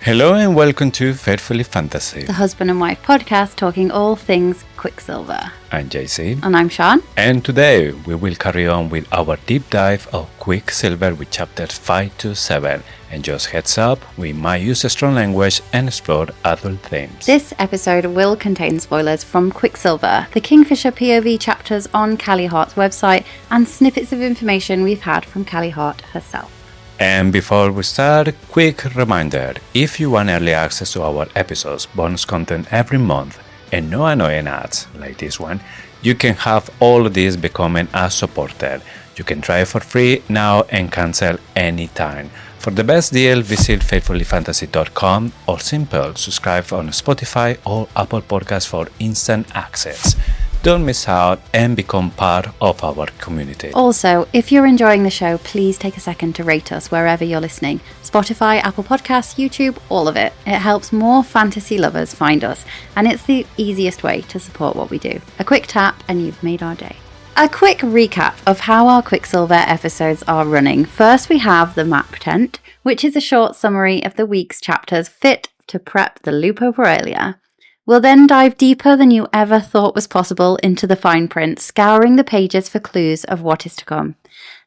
Hello and welcome to Faithfully Fantasy, the husband and wife podcast talking all things Quicksilver. I'm JC. And I'm Sean. And today we will carry on with our deep dive of Quicksilver with chapters 5 to 7. And just heads up, we might use a strong language and explore adult themes. This episode will contain spoilers from Quicksilver, the Kingfisher POV chapters on Callie Hart's website, and snippets of information we've had from Callie Hart herself. And before we start, quick reminder, if you want early access to our episodes, bonus content every month, and no annoying ads like this one, you can have all of this becoming a supporter. You can try it for free now and cancel anytime. For the best deal, visit faithfullyfantasy.com or simple subscribe on Spotify or Apple Podcasts for instant access. Don't miss out and become part of our community. Also, if you're enjoying the show, please take a second to rate us wherever you're listening. Spotify, Apple Podcasts, YouTube, all of it. It helps more fantasy lovers find us, and it's the easiest way to support what we do. A quick tap and you've made our day. A quick recap of how our Quicksilver episodes are running. First, we have the map tent, which is a short summary of the week's chapters fit to prep the Lupo Paralia. We'll then dive deeper than you ever thought was possible into the fine print, scouring the pages for clues of what is to come.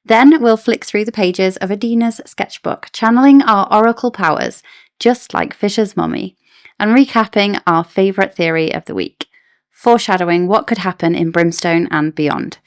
Then we'll flick through the pages of Adina's sketchbook, channeling our oracle powers, just like Fisher's mummy, and recapping our favourite theory of the week, foreshadowing what could happen in Brimstone and beyond.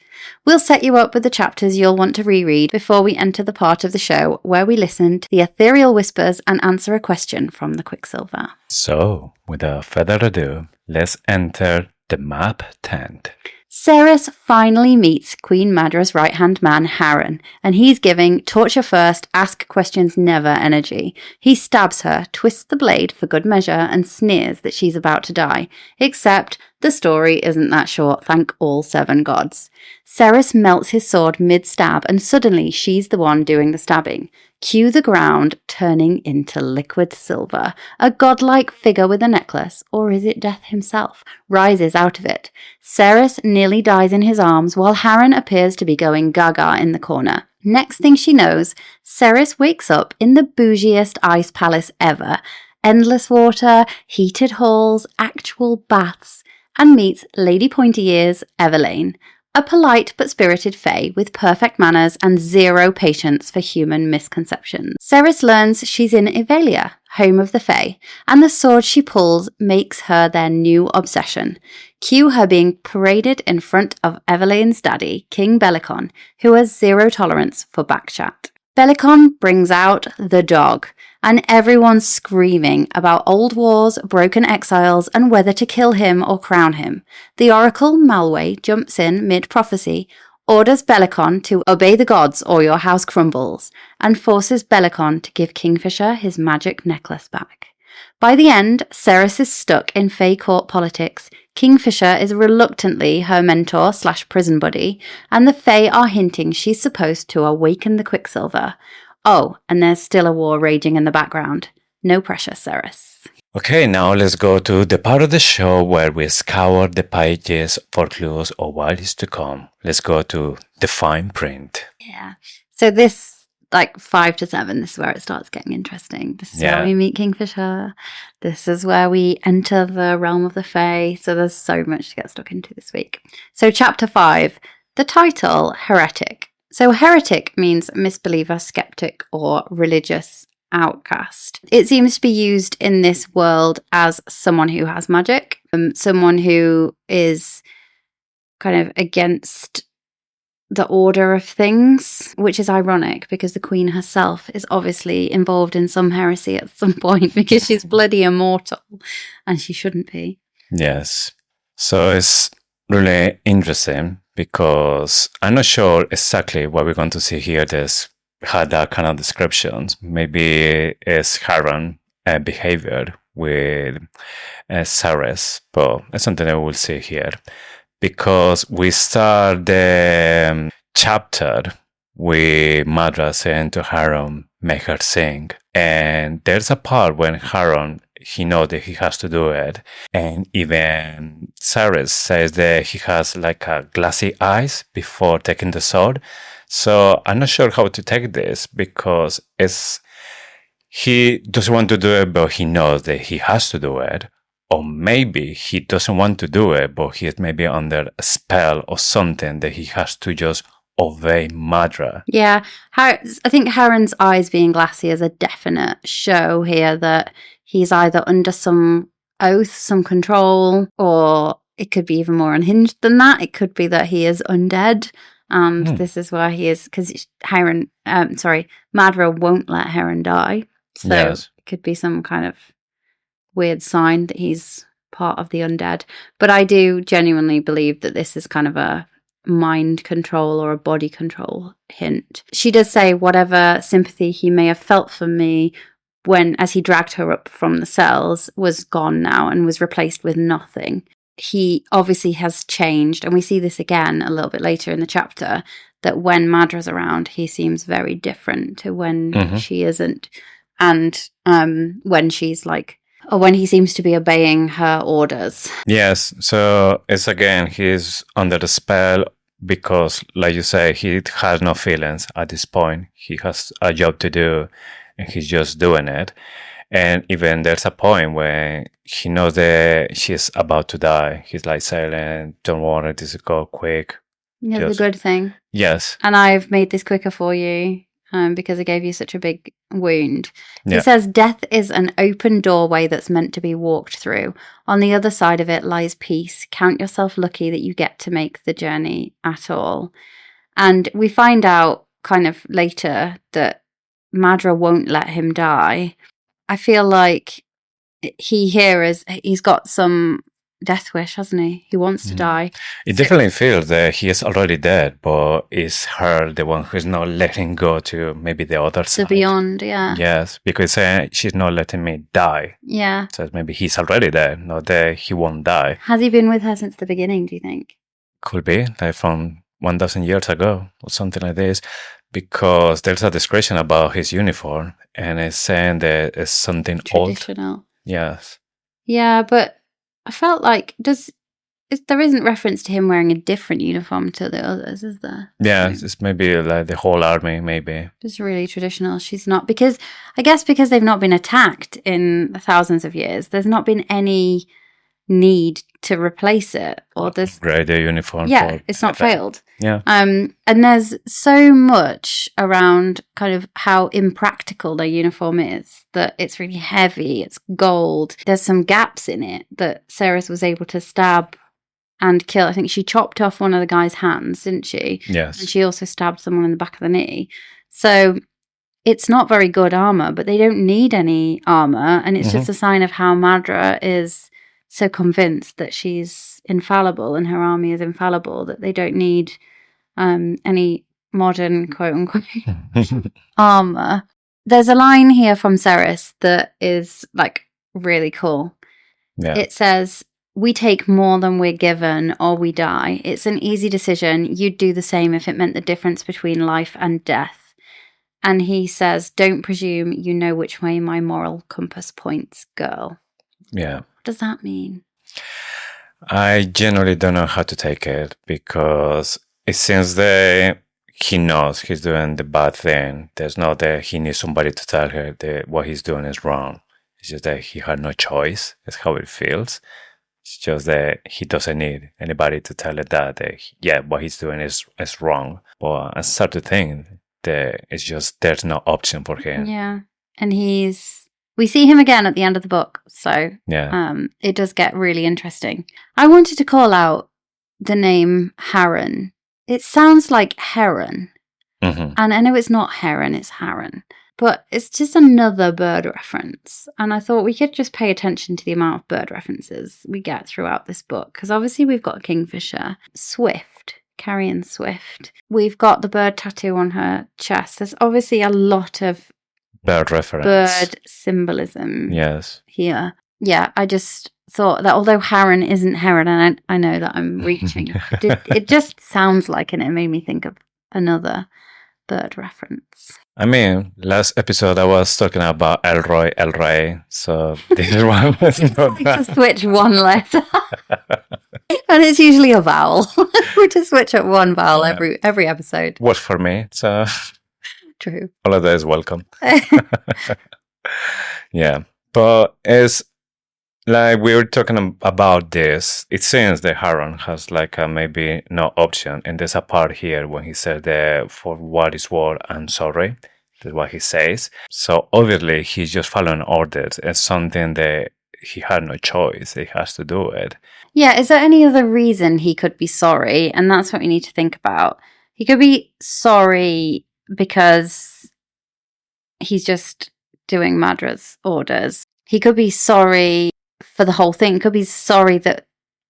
We'll set you up with the chapters you'll want to reread before we enter the part of the show where we listen to the ethereal whispers and answer a question from the Quicksilver. So, without further ado, let's enter the map tent. Saeris finally meets Queen Madra's right-hand man, Harron, and he's giving torture first, ask questions never energy. He stabs her, twists the blade for good measure, and sneers that she's about to die. Except the story isn't that short, thank all seven gods. Saeris melts his sword mid-stab, and suddenly she's the one doing the stabbing. Cue the ground turning into liquid silver. A godlike figure with a necklace, or is it Death himself, rises out of it. Saeris nearly dies in his arms, while Harron appears to be going gaga in the corner. Next thing she knows, Saeris wakes up in the bougiest ice palace ever. Endless water, heated halls, actual baths, and meets Lady Pointy Ears, Everlayne. A polite but spirited Fae with perfect manners and zero patience for human misconceptions. Saeris learns she's in Evalia, home of the Fae, and the sword she pulls makes her their new obsession. Cue her being paraded in front of Everlayne's daddy, King Bellicon, who has zero tolerance for backchat. Bellicon brings out the dog, and everyone's screaming about old wars, broken exiles, and whether to kill him or crown him. The oracle, Malway, jumps in mid-prophecy, orders Bellicon to obey the gods or your house crumbles, and forces Bellicon to give Kingfisher his magic necklace back. By the end, Saeris is stuck in Fae court politics. Kingfisher is reluctantly her mentor/prison buddy, and the Fae are hinting she's supposed to awaken the Quicksilver. Oh, and there's still a war raging in the background. No pressure, Saeris. Okay, now let's go to the part of the show where we scour the pages for clues of what is to come. Let's go to the fine print. Yeah. So this, 5 to 7, this is where it starts getting interesting. This is where we meet Kingfisher. This is where we enter the realm of the Fae. So there's so much to get stuck into this week. So chapter 5, the title, Heretic. So heretic means misbeliever, skeptic, or religious outcast. It seems to be used in this world as someone who has magic, someone who is kind of against the order of things, which is ironic because the queen herself is obviously involved in some heresy at some point because she's bloody immortal and she shouldn't be. Yes. So it's really interesting because I'm not sure exactly what we're going to see here. There's had that kind of descriptions. Maybe it's Harron behavior with Saeris, but it's something that we'll see here. Because we start the chapter with Madra saying to Harron, make her sing. And there's a part when Harron, he knows that he has to do it. And even Saeris says that he has like a glassy eyes before taking the sword. So I'm not sure how to take this because it's he doesn't want to do it, but he knows that he has to do it. Or maybe he doesn't want to do it, but he is maybe under a spell or something that he has to just obey Madra. Yeah, I think Harron's eyes being glassy is a definite show here that he's either under some oath, some control, or it could be even more unhinged than that. It could be that he is undead, and this is where he is, because Madra won't let Harron die. So it could be some kind of weird sign that he's part of the undead. But I do genuinely believe that this is kind of a mind control or a body control hint. She does say whatever sympathy he may have felt for me as he dragged her up from the cells was gone now and was replaced with nothing. He obviously has changed, and we see this again a little bit later in the chapter, that when Madra's around, he seems very different to when she isn't. And when she's or when he seems to be obeying her orders. Yes, so it's again, he's under the spell because, like you say, he has no feelings at this point. He has a job to do, and he's just doing it. And even there's a point where he knows that she's about to die. He's like silent, don't worry, this will go quick. Yeah, the good thing. Yes. And I've made this quicker for you. Because it gave you such a big wound. Yeah. He says, death is an open doorway that's meant to be walked through. On the other side of it lies peace. Count yourself lucky that you get to make the journey at all. And we find out kind of later that Madra won't let him die. I feel like he's got some death wish, hasn't he? He wants to die. It definitely feels that he is already dead, but is her the one who's not letting go to maybe the other side? To beyond, yeah. Yes, because she's not letting me die. Yeah. So maybe he's already dead, not that he won't die. Has he been with her since the beginning, do you think? Could be, like from 1,000 years ago or something like this, because there's a description about his uniform, and it's saying that it's something traditional. Old. Yes. Yeah, but I felt like there isn't reference to him wearing a different uniform to the others, is there? Yeah, it's maybe like the whole army, maybe. Just really traditional. She's not, because they've not been attacked in thousands of years, there's not been any need to replace it, or this upgrade the uniform. Yeah, it's not failed. Yeah. And there's so much around kind of how impractical their uniform is, that it's really heavy, it's gold. There's some gaps in it that Saeris was able to stab and kill. I think she chopped off one of the guy's hands, didn't she? Yes. And she also stabbed someone in the back of the knee. So it's not very good armor, but they don't need any armor, and it's just a sign of how Madra is so convinced that she's infallible and her army is infallible, that they don't need any modern quote-unquote armor. There's a line here from Saeris that is really cool. Yeah. It says, "We take more than we're given or we die. It's an easy decision. You'd do the same if it meant the difference between life and death." And he says, "Don't presume you know which way my moral compass points, girl." Yeah. What does that mean? I generally don't know how to take it, because it seems that he knows he's doing the bad thing. There's not that he needs somebody to tell her that what he's doing is wrong. It's just that he had no choice. It's how it feels. It's just that he doesn't need anybody to tell her that what he's doing is wrong. But I start to think that it's just there's no option for him. Yeah. And we see him again at the end of the book, so it does get really interesting. I wanted to call out the name Harron. It sounds like heron, and I know it's not heron, it's Harron, but it's just another bird reference, and I thought we could just pay attention to the amount of bird references we get throughout this book, because obviously we've got Kingfisher, Swift, Carrion Swift, we've got the bird tattoo on her chest. There's obviously a lot of bird reference. Bird symbolism. Yes. Here. Yeah, I just thought that although Harron isn't heron, and I know that I'm reaching, it just sounds like, and it made me think of another bird reference. I mean, last episode I was talking about Elroy, so this is one. Just switch one letter. And it's usually a vowel. We just switch up one vowel every episode. Works for me, so... True. All of that is welcome. Yeah. But it's like we were talking about this. It seems that Harron has like a maybe no option. And there's a part here when he said that for what is war, I'm sorry. That's what he says. So obviously he's just following orders. It's something that he had no choice. He has to do it. Yeah, is there any other reason he could be sorry? And that's what we need to think about. He could be sorry because he's just doing Madra's orders. He could be sorry for the whole thing. He could be sorry that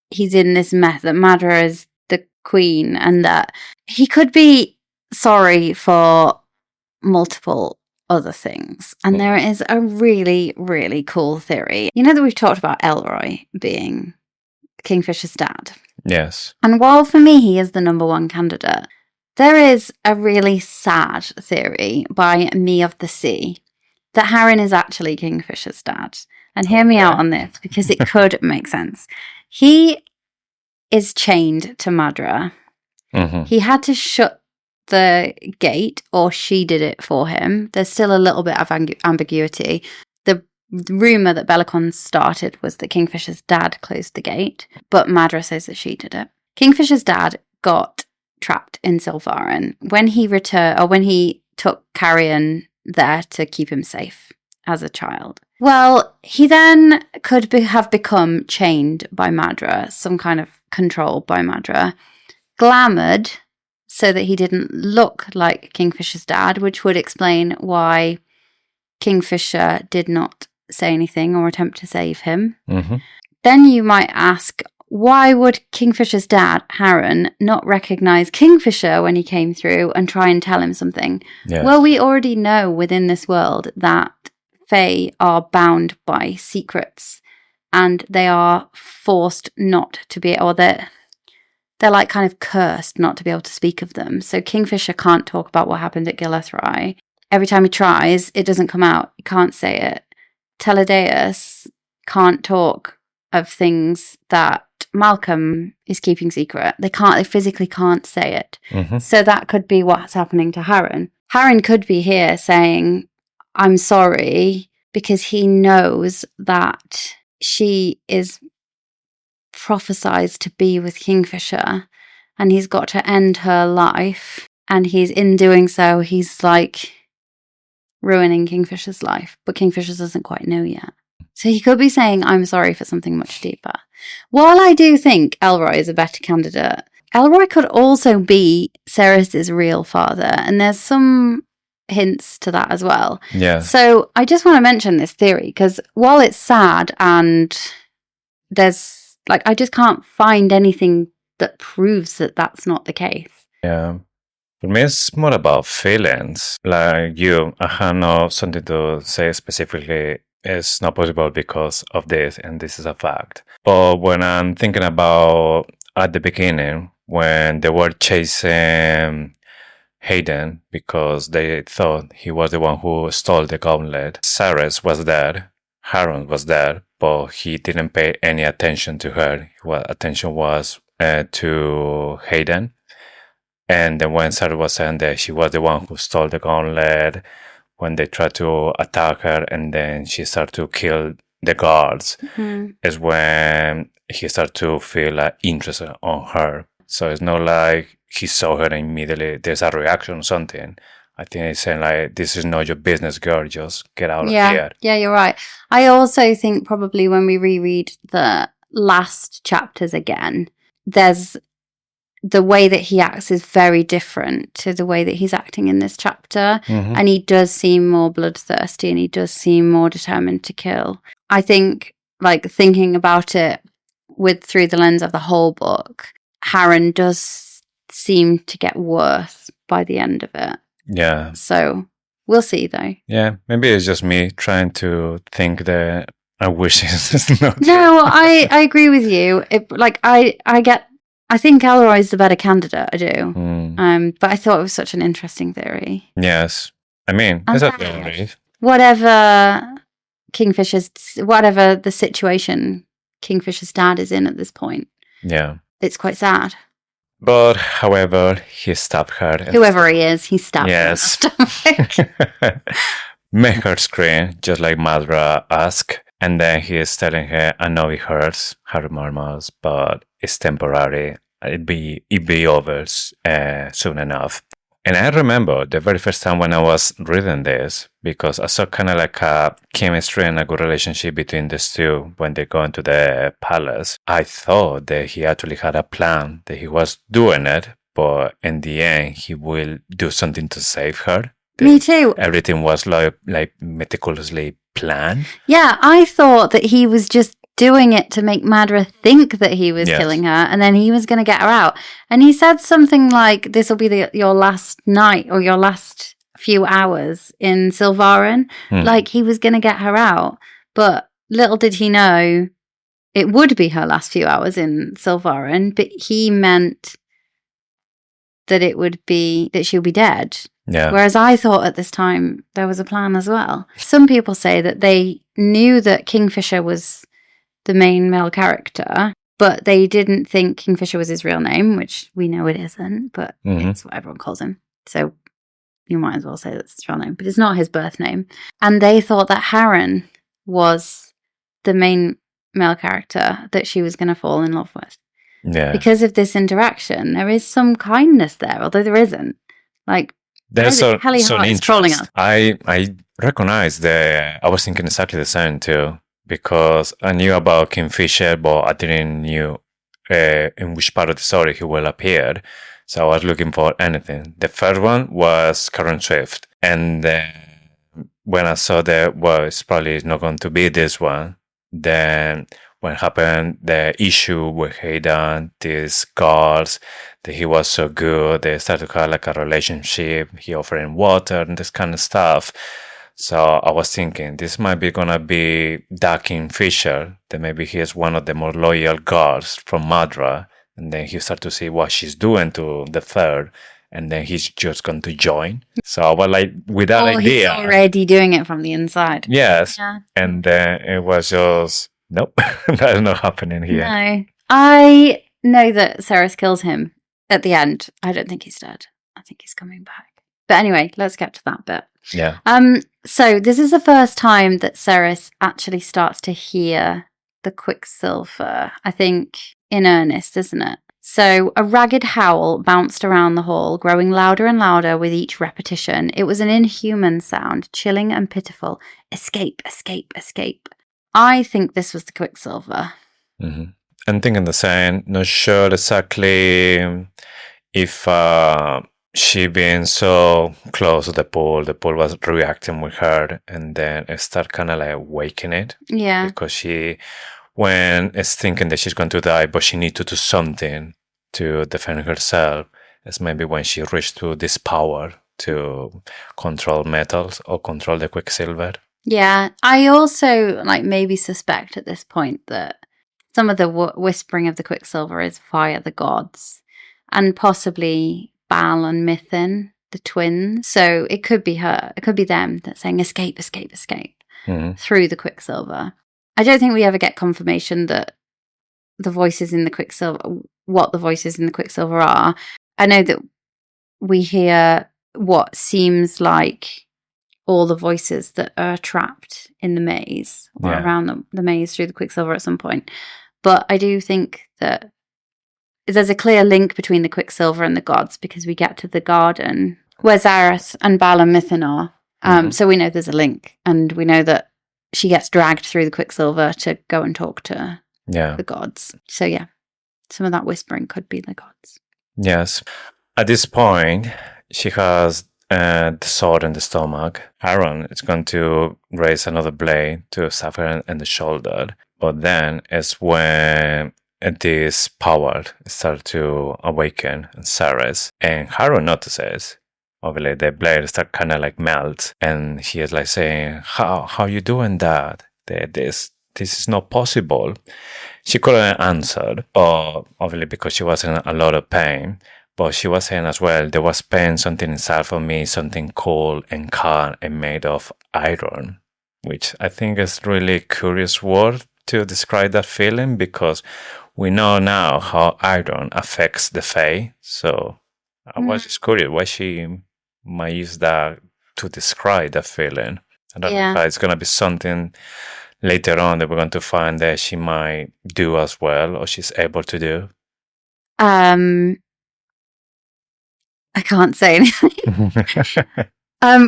he's in this mess, that Madra is the queen, and that he could be sorry for multiple other things. And there is a really, really cool theory. You know that we've talked about Elroy being Kingfisher's dad. Yes. And while for me he is the number one candidate, there is a really sad theory by Me of the Sea that Harron is actually Kingfisher's dad. And hear me out on this, because it could make sense. He is chained to Madra. Mm-hmm. He had to shut the gate, or she did it for him. There's still a little bit of ambiguity. The rumour that Bellicon started was that Kingfisher's dad closed the gate, but Madra says that she did it. Kingfisher's dad got trapped in Silvarin when he took Carrion there to keep him safe as a child. Well, he then could have become chained by Madra, some kind of controlled by Madra, glamoured so that he didn't look like Kingfisher's dad, which would explain why Kingfisher did not say anything or attempt to save him. Mm-hmm. Then you might ask, why would Kingfisher's dad, Harron, not recognise Kingfisher when he came through and try and tell him something? Yes. Well, we already know within this world that Fae are bound by secrets, and they are forced not to be, or they're like kind of cursed not to be able to speak of them. So Kingfisher can't talk about what happened at Gilethrai. Every time he tries, it doesn't come out. He can't say it. Teledeus can't talk of things that Malcolm is keeping secret. They physically can't say it. Mm-hmm. So that could be what's happening to Harron. Harron could be here saying, I'm sorry, because he knows that she is prophesized to be with Kingfisher, and he's got to end her life, and in doing so, he's like ruining Kingfisher's life, but Kingfisher doesn't quite know yet. So he could be saying, I'm sorry, for something much deeper. While I do think Elroy is a better candidate, Elroy could also be Saeris' real father, and there's some hints to that as well. Yeah. So I just want to mention this theory, because while it's sad and there's I just can't find anything that proves that that's not the case. Yeah. For me, it's more about feelings. Like I have no something to say specifically. It's not possible because of this, and this is a fact. But when I'm thinking about at the beginning, when they were chasing Hayden because they thought he was the one who stole the gauntlet, Saeris was there, Harron was there, but he didn't pay any attention to her. What attention was to Hayden. And then when Saeris was saying that she was the one who stole the gauntlet, when they tried to attack her and then she started to kill the guards, is when he started to feel interest on her. So it's not like he saw her and immediately there's a reaction or something. I think he's saying this is not your business, girl, just get out of here. Yeah, you're right. I also think probably when we reread the last chapters again, there's the way that he acts is very different to the way that he's acting in this chapter. Mm-hmm. And he does seem more bloodthirsty and he does seem more determined to kill. I think, thinking about it through the lens of the whole book, Harron does seem to get worse by the end of it. Yeah. So we'll see, though. Yeah, maybe it's just me trying to think that I wish it's not. No, I agree with you. I think Elroy's the better candidate. I do. But I thought it was such an interesting theory. Yes, I mean, it's a theory. Whatever the situation Kingfisher's dad is in at this point. Yeah, it's quite sad. But however, he stabbed her. Whoever he is, he stabbed her. Yes. make her scream, just like Madra asked. And then he is telling her, I know it hurts, her murmurs, but it's temporary. It be over soon enough. And I remember the very first time when I was reading this, because I saw kind of like a chemistry and a good relationship between these two when they go into the palace. I thought that he actually had a plan, that he was doing it, but in the end, he will do something to save her. Me too. Everything was like meticulously planned. Yeah, I thought that he was just doing it to make Madra think that he was killing her, and then he was going to get her out. And he said something like, this will be your last night or your last few hours in Silvarin. Like he was going to get her out. But little did he know it would be her last few hours in Silvarin, but he meant that it would be that she'll be dead. Yeah. Whereas I thought at this time there was a plan as well. Some people say that they knew that Kingfisher was the main male character, but they didn't think Kingfisher was his real name, which we know it isn't, but it's what everyone calls him. So you might as well say that's his real name, but it's not his birth name. And they thought that Harron was the main male character that she was going to fall in love with. Yeah. Because of this interaction, there is some kindness there, although there isn't. Like, there's Callie Hart is trolling us. I recognize I was thinking exactly the same too, because I knew about Kingfisher, but I didn't knew in which part of the story he will appear. So I was looking for anything. The first one was Karen Swift, and when I saw that, well, it's probably not going to be this one. Then when happened the issue with Hayden, these guards, that he was so good, they started to have like a relationship, he offered him water and this kind of stuff. So I was thinking, this might be gonna be that Kingfisher, that maybe he is one of the more loyal guards from Madra, and then he start to see what she's doing to the third, and then he's just going to join. So I was like, with that idea. He's already doing it from the inside. Yes. Yeah. And then it was just, nope, that's not happening here. No. I know that Saeris kills him at the end. I don't think he's dead. I think he's coming back. But anyway, let's get to that bit. Yeah. So this is the first time that Saeris actually starts to hear the Quicksilver, I think, in earnest, isn't it? So a ragged howl bounced around the hall, growing louder and louder with each repetition. It was an inhuman sound, chilling and pitiful. Escape, escape, escape. I think this was the Quicksilver. Mm-hmm. I'm thinking the same. Not sure exactly if she being so close to the pool was reacting with her, and then it started kind of like waking it. Yeah. Because she, when it's thinking that she's going to die, but she needs to do something to defend herself, it's maybe when she reached to this power to control metals or control the Quicksilver. Yeah, I also maybe suspect at this point that some of the whispering of the Quicksilver is via the gods, and possibly Baal and Mithin, the twins. So it could be her, it could be them that's saying escape, escape, escape through the Quicksilver. I don't think we ever get confirmation that the voices in the Quicksilver, what the voices in the Quicksilver are. I know that we hear what seems like all the voices that are trapped in the maze or around the maze through the Quicksilver at some point. But I do think that there's a clear link between the Quicksilver and the gods, because we get to the garden where Saeris and Baal and Mithin are. So we know there's a link, and we know that she gets dragged through the Quicksilver to go and talk to the gods. So yeah, some of that whispering could be the gods. Yes. At this point, she has the sword in the stomach. Harron is going to raise another blade to stab her in the shoulder. But then it's when this power starts to awaken in Saeris. And Harron notices, obviously, the blade start kind of like melt. And he is like saying, how you doing that? This is not possible. She couldn't answer, obviously because she was in a lot of pain. But she was saying as well, there was pain, something inside of me, something cold and calm and made of iron, which I think is really curious word to describe that feeling, because we know now how iron affects the Fae. So I was just curious why she might use that to describe that feeling. I don't know if it's going to be something later on that we're going to find that she might do as well, or she's able to do. I can't say anything.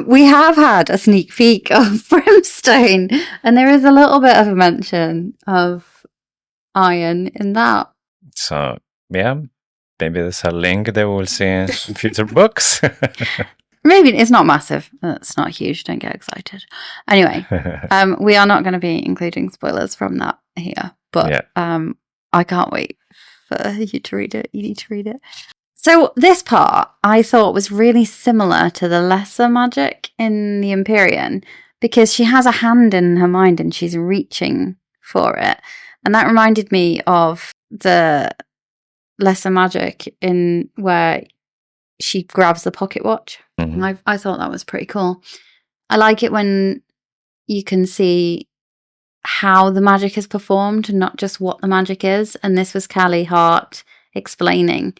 We have had a sneak peek of Brimstone, and there is a little bit of a mention of iron in that. So, yeah, maybe there's a link that we'll see in future books. Maybe it's not massive. It's not huge. Don't get excited. Anyway, we are not going to be including spoilers from that here, but I can't wait for you to read it. You need to read it. So this part I thought was really similar to the lesser magic in the Empyrean, because she has a hand in her mind and she's reaching for it. And that reminded me of the lesser magic in where she grabs the pocket watch. Mm-hmm. I thought that was pretty cool. I like it when you can see how the magic is performed, not just what the magic is. And this was Callie Hart explaining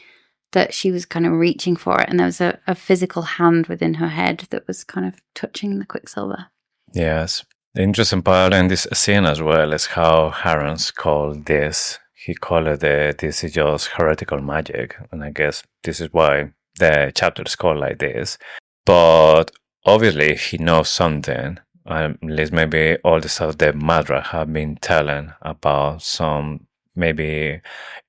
that she was kind of reaching for it, and there was a physical hand within her head that was kind of touching the Quicksilver. Yes. The interesting part in this scene as well is how Harron's called this. He called it this is just heretical magic, and I guess this is why the chapter is called like this. But obviously he knows something, at least maybe all the stuff that Madra have been telling about some maybe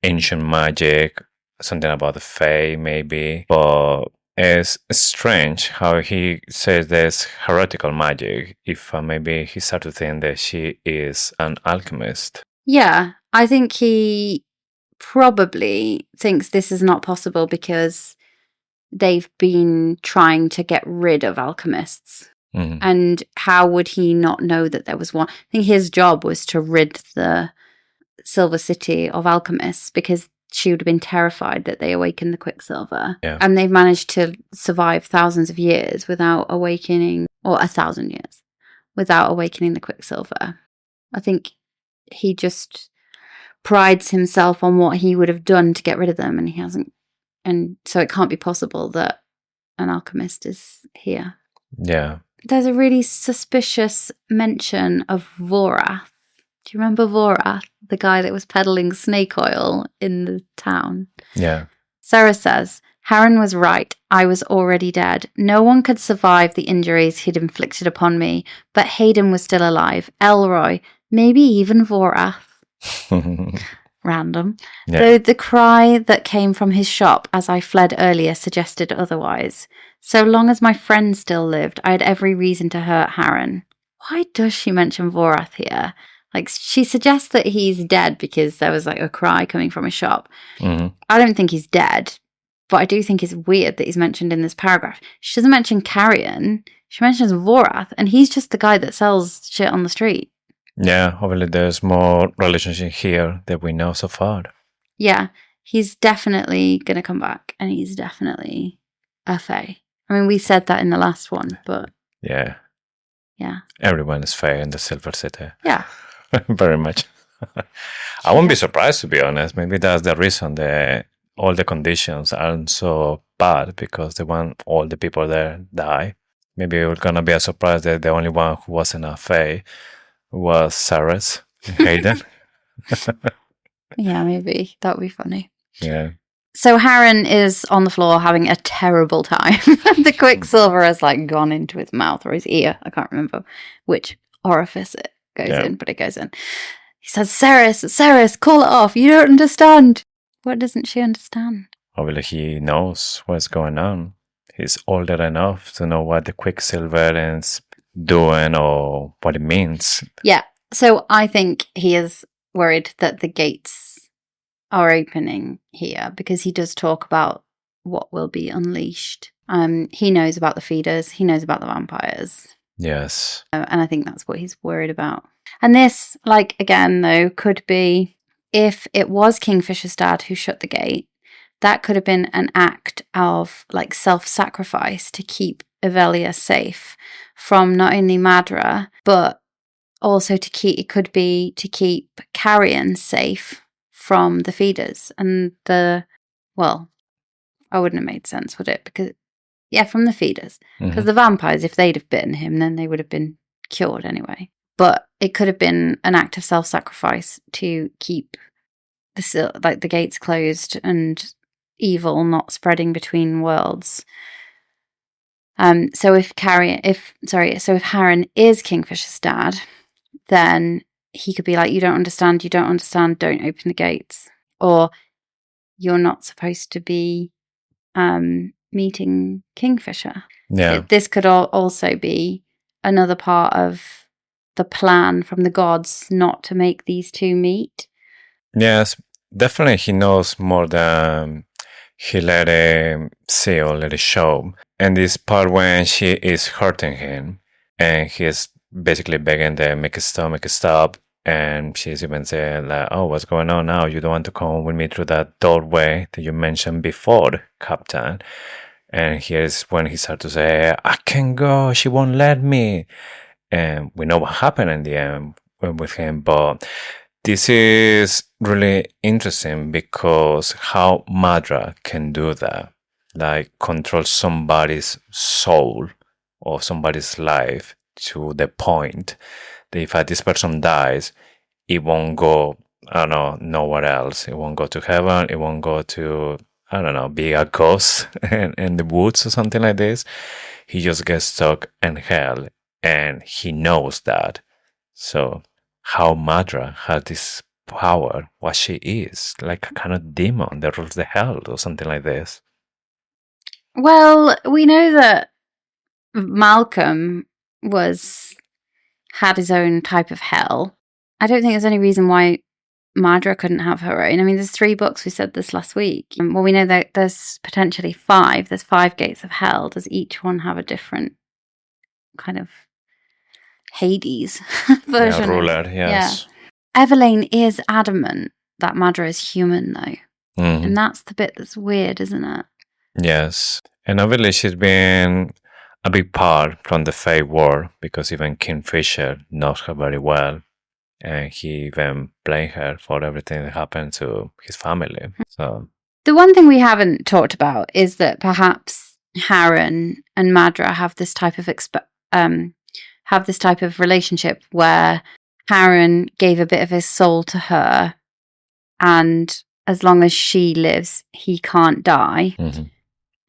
ancient magic, something about the Fae maybe, but it's strange how he says there's heretical magic if maybe he started to think that she is an alchemist. Yeah, I think he probably thinks this is not possible because they've been trying to get rid of alchemists. Mm-hmm. And how would he not know that there was one? I think his job was to rid the Silver City of alchemists, because she would have been terrified that they awakened the Quicksilver. Yeah. And they've managed to survive thousands of years without awakening, or 1,000 years, without awakening the Quicksilver. I think he just prides himself on what he would have done to get rid of them, and he hasn't. And so it can't be possible that an alchemist is here. Yeah. There's a really suspicious mention of Vorath. Do you remember Vorath, the guy that was peddling snake oil in the town? Yeah. Sarah says, Harron was right. I was already dead. No one could survive the injuries he'd inflicted upon me, but Hayden was still alive. Elroy, maybe even Vorath. Random. Yeah. Though the cry that came from his shop as I fled earlier suggested otherwise. So long as my friend still lived, I had every reason to hurt Harron. Why does she mention Vorath here? Like, she suggests that he's dead because there was like a cry coming from his shop. Mm-hmm. I don't think he's dead, but I do think it's weird that he's mentioned in this paragraph. She doesn't mention Carrion. She mentions Vorath, and he's just the guy that sells shit on the street. Yeah, obviously there's more relationship here that we know so far. Yeah, he's definitely going to come back, and he's definitely a Fae. I mean, we said that in the last one, but... Yeah. Yeah. Everyone is Fae in the Silver City. Yeah. Very much. I won't be surprised, to be honest. Maybe that's the reason that all the conditions aren't so bad, because they want all the people there die. Maybe it's going to be a surprise that the only one who wasn't a Fae was Saeris, Hayden. Yeah, maybe. That would be funny. Yeah. So Harron is on the floor having a terrible time. The Quicksilver has like gone into his mouth or his ear. I can't remember which orifice it goes in, but it goes in. He says, Saeris, call it off. You don't understand. What doesn't she understand? Obviously, he knows what's going on. He's older enough to know what the Quicksilver is doing or what it means. Yeah. So I think he is worried that the gates are opening here, because he does talk about what will be unleashed. He knows about the feeders. He knows about the vampires. Yes. And I think that's what he's worried about. And this, like, again, though, could be, if it was Kingfisher's dad who shut the gate, that could have been an act of, like, self-sacrifice to keep Everlayne safe from not only Madra, but also to keep Carrion safe from the feeders. And well, I wouldn't have made sense, would it? Because, yeah, from the feeders. Because the vampires, if they'd have bitten him, then they would have been cured anyway. But it could have been an act of self-sacrifice to keep the gates closed and evil not spreading between worlds. So if Harron is Kingfisher's dad, then he could be like, you don't understand, don't open the gates. Or you're not supposed to be meeting Kingfisher. Yeah. This could also be another part of the plan from the gods not to make these two meet. Yes, definitely he knows more than he let it see or let it show. And this part when she is hurting him and he's basically begging them, make it stop. And she's even saying like, oh, what's going on now? You don't want to come with me through that doorway that you mentioned before, Captain. And here's when he starts to say, I can't go, she won't let me. And we know what happened in the end with him, but this is really interesting because how Madra can do that, like control somebody's soul or somebody's life to the point that if this person dies, it won't go, I don't know, nowhere else. It won't go to heaven. It won't go to, I don't know, be a ghost in the woods or something like this. He just gets stuck in hell, and he knows that. So how Madra has this power, what she is, like a kind of demon that rules the hell or something like this. Well, we know that Malcolm had his own type of hell. I don't think there's any reason why Madra couldn't have her own. I mean, there's 3 books, we said this last week. Well, we know that there's potentially 5. There's 5 gates of hell. Does each one have a different kind of Hades version? Yeah, ruler, yes. Yeah. Everlayne is adamant that Madra is human, though. Mm-hmm. And that's the bit that's weird, isn't it? Yes. And obviously she's been a big part from the Fae war because even Kingfisher knows her very well. And he even blamed her for everything that happened to his family. So the one thing we haven't talked about is that perhaps Harron and Madra have this type of relationship where Harron gave a bit of his soul to her, and as long as she lives, he can't die. Mm-hmm.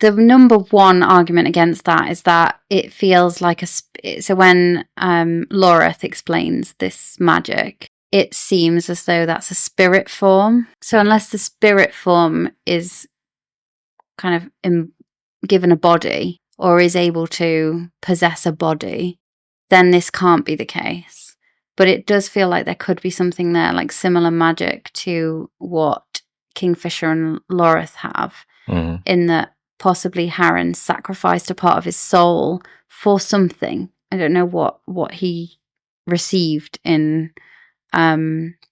The number one argument against that is that it feels like so when Loreth explains this magic, it seems as though that's a spirit form. So unless the spirit form is kind of given a body or is able to possess a body, then this can't be the case. But it does feel like there could be something there, like similar magic to what Kingfisher and Loreth have, mm-hmm. in that possibly Harron sacrificed a part of his soul for something. I don't know what he received in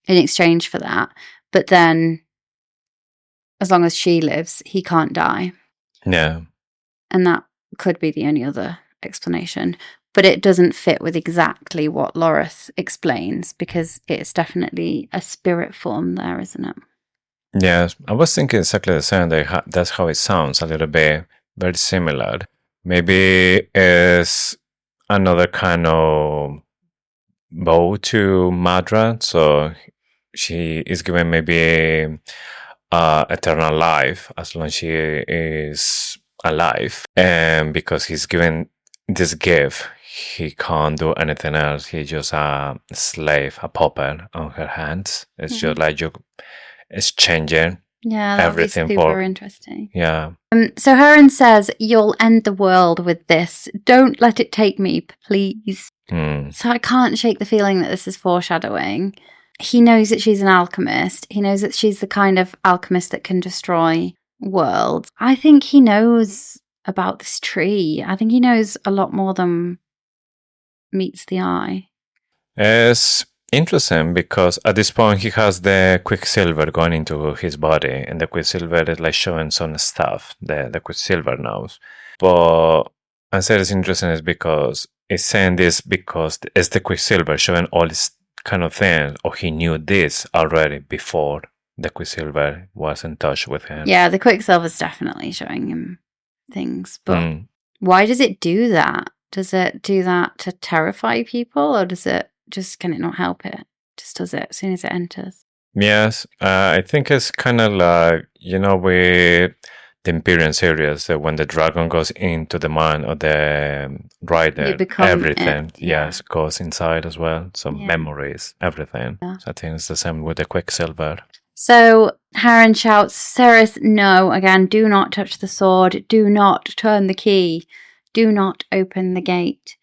exchange for that. But then, as long as she lives, he can't die. Yeah. And that could be the only other explanation. But it doesn't fit with exactly what Loreth explains, because it's definitely a spirit form there, isn't it? Yes, I was thinking exactly the same. That's how it sounds, a little bit very similar. Maybe it's another kind of bow to Madra, so she is given maybe eternal life as long as she is alive. And because he's given this gift, he can't do anything else. He's just a slave, a puppet on her hands. It's just like it's changing everything super for interesting. Yeah. So Harron says, "You'll end the world with this. Don't let it take me, please." So I can't shake the feeling that this is foreshadowing. He knows that she's an alchemist. He knows that she's the kind of alchemist that can destroy worlds. I think he knows about this tree. I think he knows a lot more than meets the eye. It's interesting because at this point he has the Quicksilver going into his body, and the Quicksilver is like showing some stuff the Quicksilver knows. But I said it's interesting is because it's saying this because it's the Quicksilver showing all this kind of things, or he knew this already before the Quicksilver was in touch with him. Yeah, the Quicksilver's definitely showing him things, but why does it do that? Does it do that to terrify people, or can it not help it? Just does it as soon as it enters? Yes, I think it's kind of like, with the Imperium series, that when the dragon goes into the mind of the rider, everything, yes, goes inside as well. So memories, everything. Yeah. So I think it's the same with the Quicksilver. So Harron shouts, Saeris, no, again, do not touch the sword, do not turn the key, do not open the gate.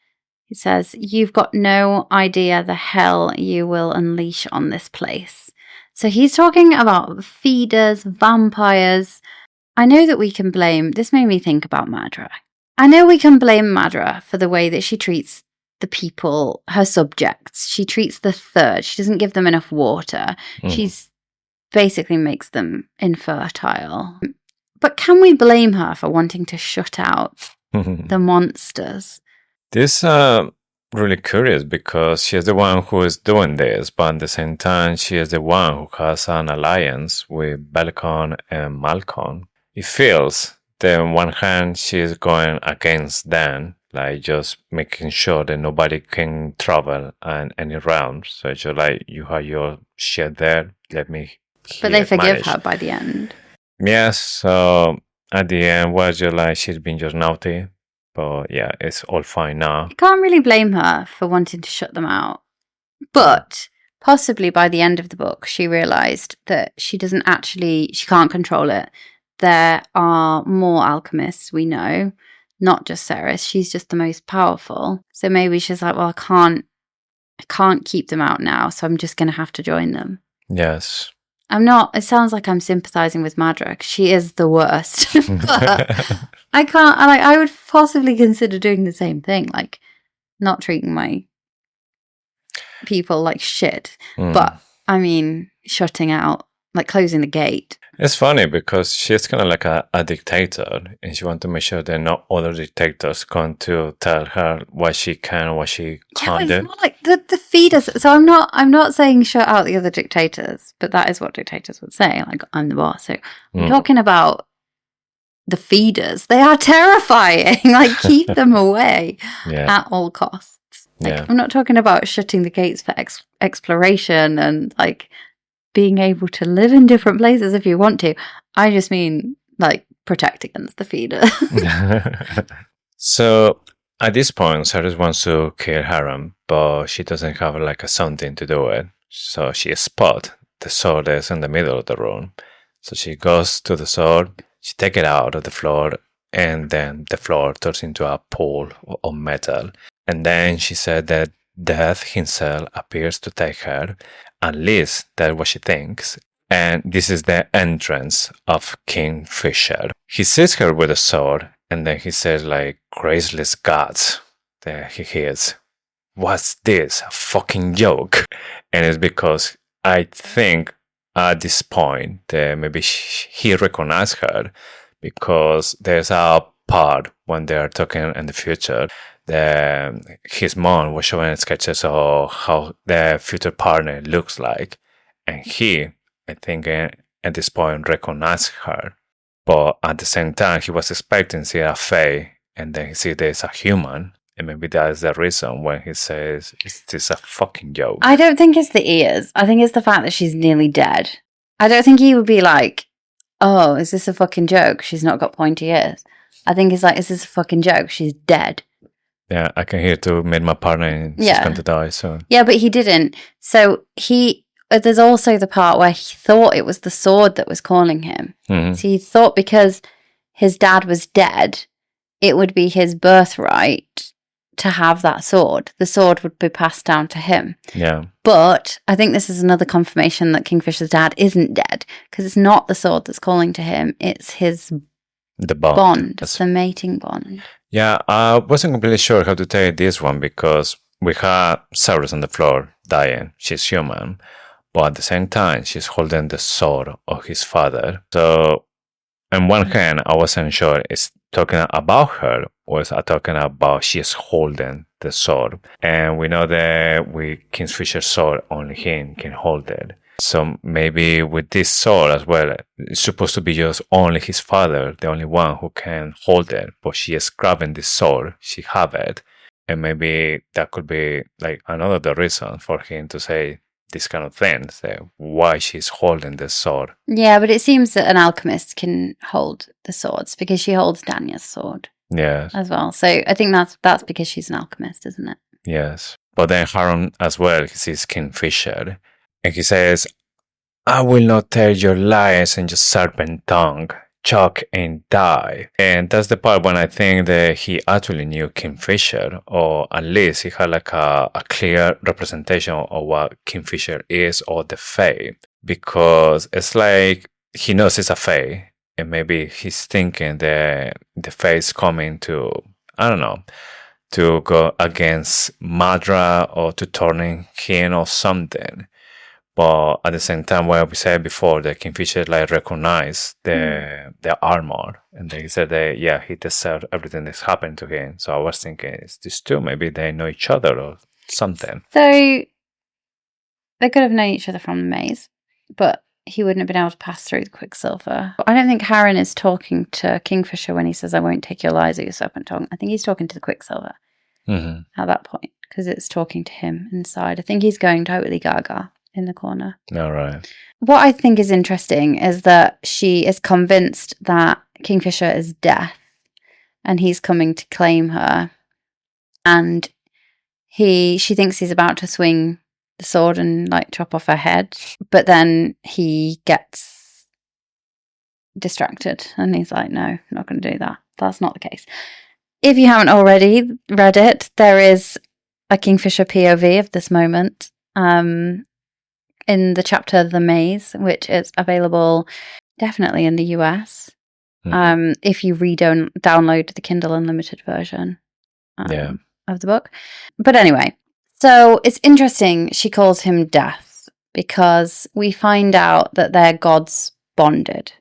He says, you've got no idea the hell you will unleash on this place. So he's talking about feeders, vampires. I know that we can blame, this made me think about Madra. I know we can blame Madra for the way that she treats the people, her subjects. She treats the third. She doesn't give them enough water. She's basically makes them infertile. But can we blame her for wanting to shut out the monsters? This really curious because she is the one who is doing this, but at the same time, she is the one who has an alliance with Belcon and Malcolm. It feels that on one hand, she is going against them, like just making sure that nobody can travel in any realms. So it's just like, you have your shit there, let me. But they forgive her by the end. Yes, so at the end, was just like she's been just naughty. But yeah, it's all fine now. I can't really blame her for wanting to shut them out. But possibly by the end of the book, she realised that she can't control it. There are more alchemists, we know, not just Saeris. She's just the most powerful. So maybe she's like, well, I can't keep them out now, so I'm just going to have to join them. Yes. It sounds like I'm sympathising with Madra, because she is the worst. But I can't, I would possibly consider doing the same thing, like not treating my people like shit. But, I mean, shutting out, like closing the gate. It's funny because she's kind of like a dictator, and she wants to make sure that not other dictators going to tell her what she can and what she can't do. It's more like the feeders. So I'm not saying shut out the other dictators, but that is what dictators would say. Like, I'm the boss. So I'm talking about the feeders. They are terrifying. Like, keep them away at all costs. Like, I'm not talking about shutting the gates for exploration and like being able to live in different places if you want to. I just mean like protect against the feeder. So at this point, Saeris wants to kill Harron, but she doesn't have like something to do it. So she spots the sword is in the middle of the room. So she goes to the sword, she takes it out of the floor, and then the floor turns into a pool of metal. And then she said that Death himself appears to take her. At least that's what she thinks. And this is the entrance of Kingfisher. He sees her with a sword, and then he says, like, graceless gods. There he hears, what's this? A fucking joke? And it's because I think at this point that maybe he recognized her, because there's a part when they're talking in the future. His mom was showing sketches of how the future partner looks like, and he, I think, at this point recognized her. But at the same time, he was expecting to see a Fae, and then he sees there's a human, and maybe that's the reason when he says, "Is this a fucking joke?" I don't think it's the ears. I think it's the fact that she's nearly dead. I don't think he would be like, "Oh, is this a fucking joke? She's not got pointy ears." I think it's like, "Is this a fucking joke? She's dead." Yeah, I can hear to meet my partner and she's going to die soon. Yeah, but he didn't. So there's also the part where he thought it was the sword that was calling him. Mm-hmm. So he thought because his dad was dead, it would be his birthright to have that sword. The sword would be passed down to him. Yeah. But I think this is another confirmation that Kingfisher's dad isn't dead, because it's not the sword that's calling to him. It's the bond. It's the mating bond. Yeah, I wasn't completely sure how to take this one, because we had Saeris on the floor dying. She's human, but at the same time, she's holding the sword of his father. So, on one hand, I wasn't sure it's talking about her, or is talking about she's holding the sword. And we know that with Kingfisher's sword, only him can hold it. So maybe with this sword as well, it's supposed to be just only his father, the only one who can hold it. But she is grabbing this sword, she have it, And maybe that could be like another the reason for him to say this kind of thing, say why she's holding the sword. Yeah, but it seems that an alchemist can hold the swords because she holds Danya's sword Yes. as well. So I think that's because she's an alchemist, isn't it? Yes. But then Harron as well, he sees Kingfisher. And he says, I will not tell your lies and your serpent tongue. Choke and die. And that's the part when I think that he actually knew Kingfisher, or at least he had like a clear representation of what Kingfisher is, or the Fae. Because it's like he knows it's a Fae, and maybe he's thinking that the Fae is coming to, I don't know, to go against Madra or to turning him or something. But at the same time, what we said before, the Kingfisher like recognized the armor, and they said that he deserved everything that's happened to him. So I was thinking, is this true? Maybe they know each other or something. So they could have known each other from the maze, but he wouldn't have been able to pass through the Quicksilver. I don't think Harron is talking to Kingfisher when he says, I won't take your lies or your serpent tongue. I think he's talking to the Quicksilver at that point, because it's talking to him inside. I think he's going totally gaga in the corner. All right. What I think is interesting is that she is convinced that Kingfisher is death and he's coming to claim her. And she thinks he's about to swing the sword and like chop off her head, but then he gets distracted and he's like, no, I'm not going to do that. That's not the case. If you haven't already read it, there is a Kingfisher POV of this moment in the chapter The Maze, which is available definitely in the US if you download the Kindle Unlimited version of the book. But anyway, so it's interesting she calls him Death, because we find out that they're gods bonded.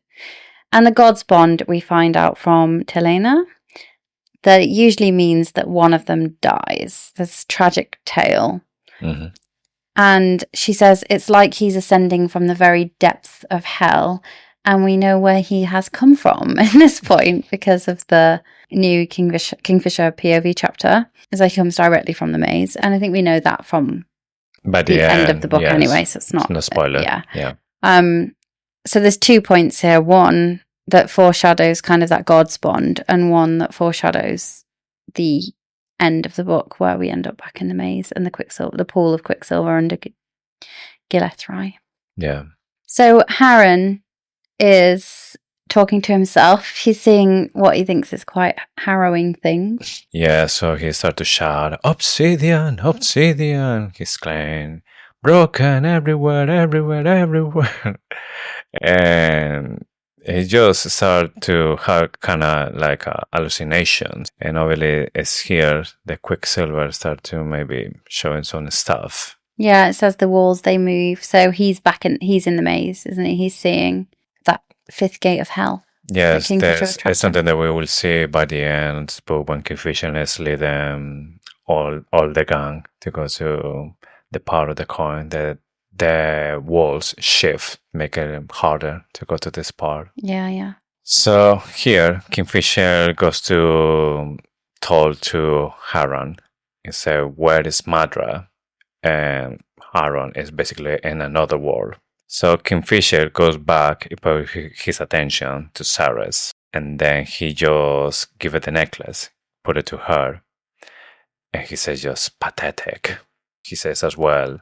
And the gods bond, we find out from Telena, that it usually means that one of them dies. This tragic tale. And she says it's like he's ascending from the very depths of hell, and we know where he has come from at this point because of the new Kingfisher POV chapter. It's like he comes directly from the maze, and I think we know that from the end of the book anyway, so it's not no spoiler. Yeah. So there's 2 points here. One that foreshadows kind of that god's bond, and one that foreshadows the end of the book where we end up back in the maze and the pool of Quicksilver under Gilethrai. Yeah. So Harron is talking to himself. He's seeing what he thinks is quite harrowing things. Yeah, so he starts to shout, Obsidian, Obsidian. He's crying, broken everywhere, everywhere, everywhere. And he just started to have kind of like hallucinations. And obviously, it's here the Quicksilver start to maybe showing some stuff. Yeah, it says the walls, they move. So he's in the maze, isn't he? He's seeing that fifth gate of hell. Yes, it's something that we will see by the end, but when Kingfisher is leading all the gang to go to the part of the coin that the walls shift, make it harder to go to this part. Yeah. So here, Kingfisher goes to told to Harron. He said, where is Madra? And Harron is basically in another world. So Kingfisher goes back, he put his attention to Saeris, and then he just give it the necklace, put it to her, and he says just pathetic. He says as well,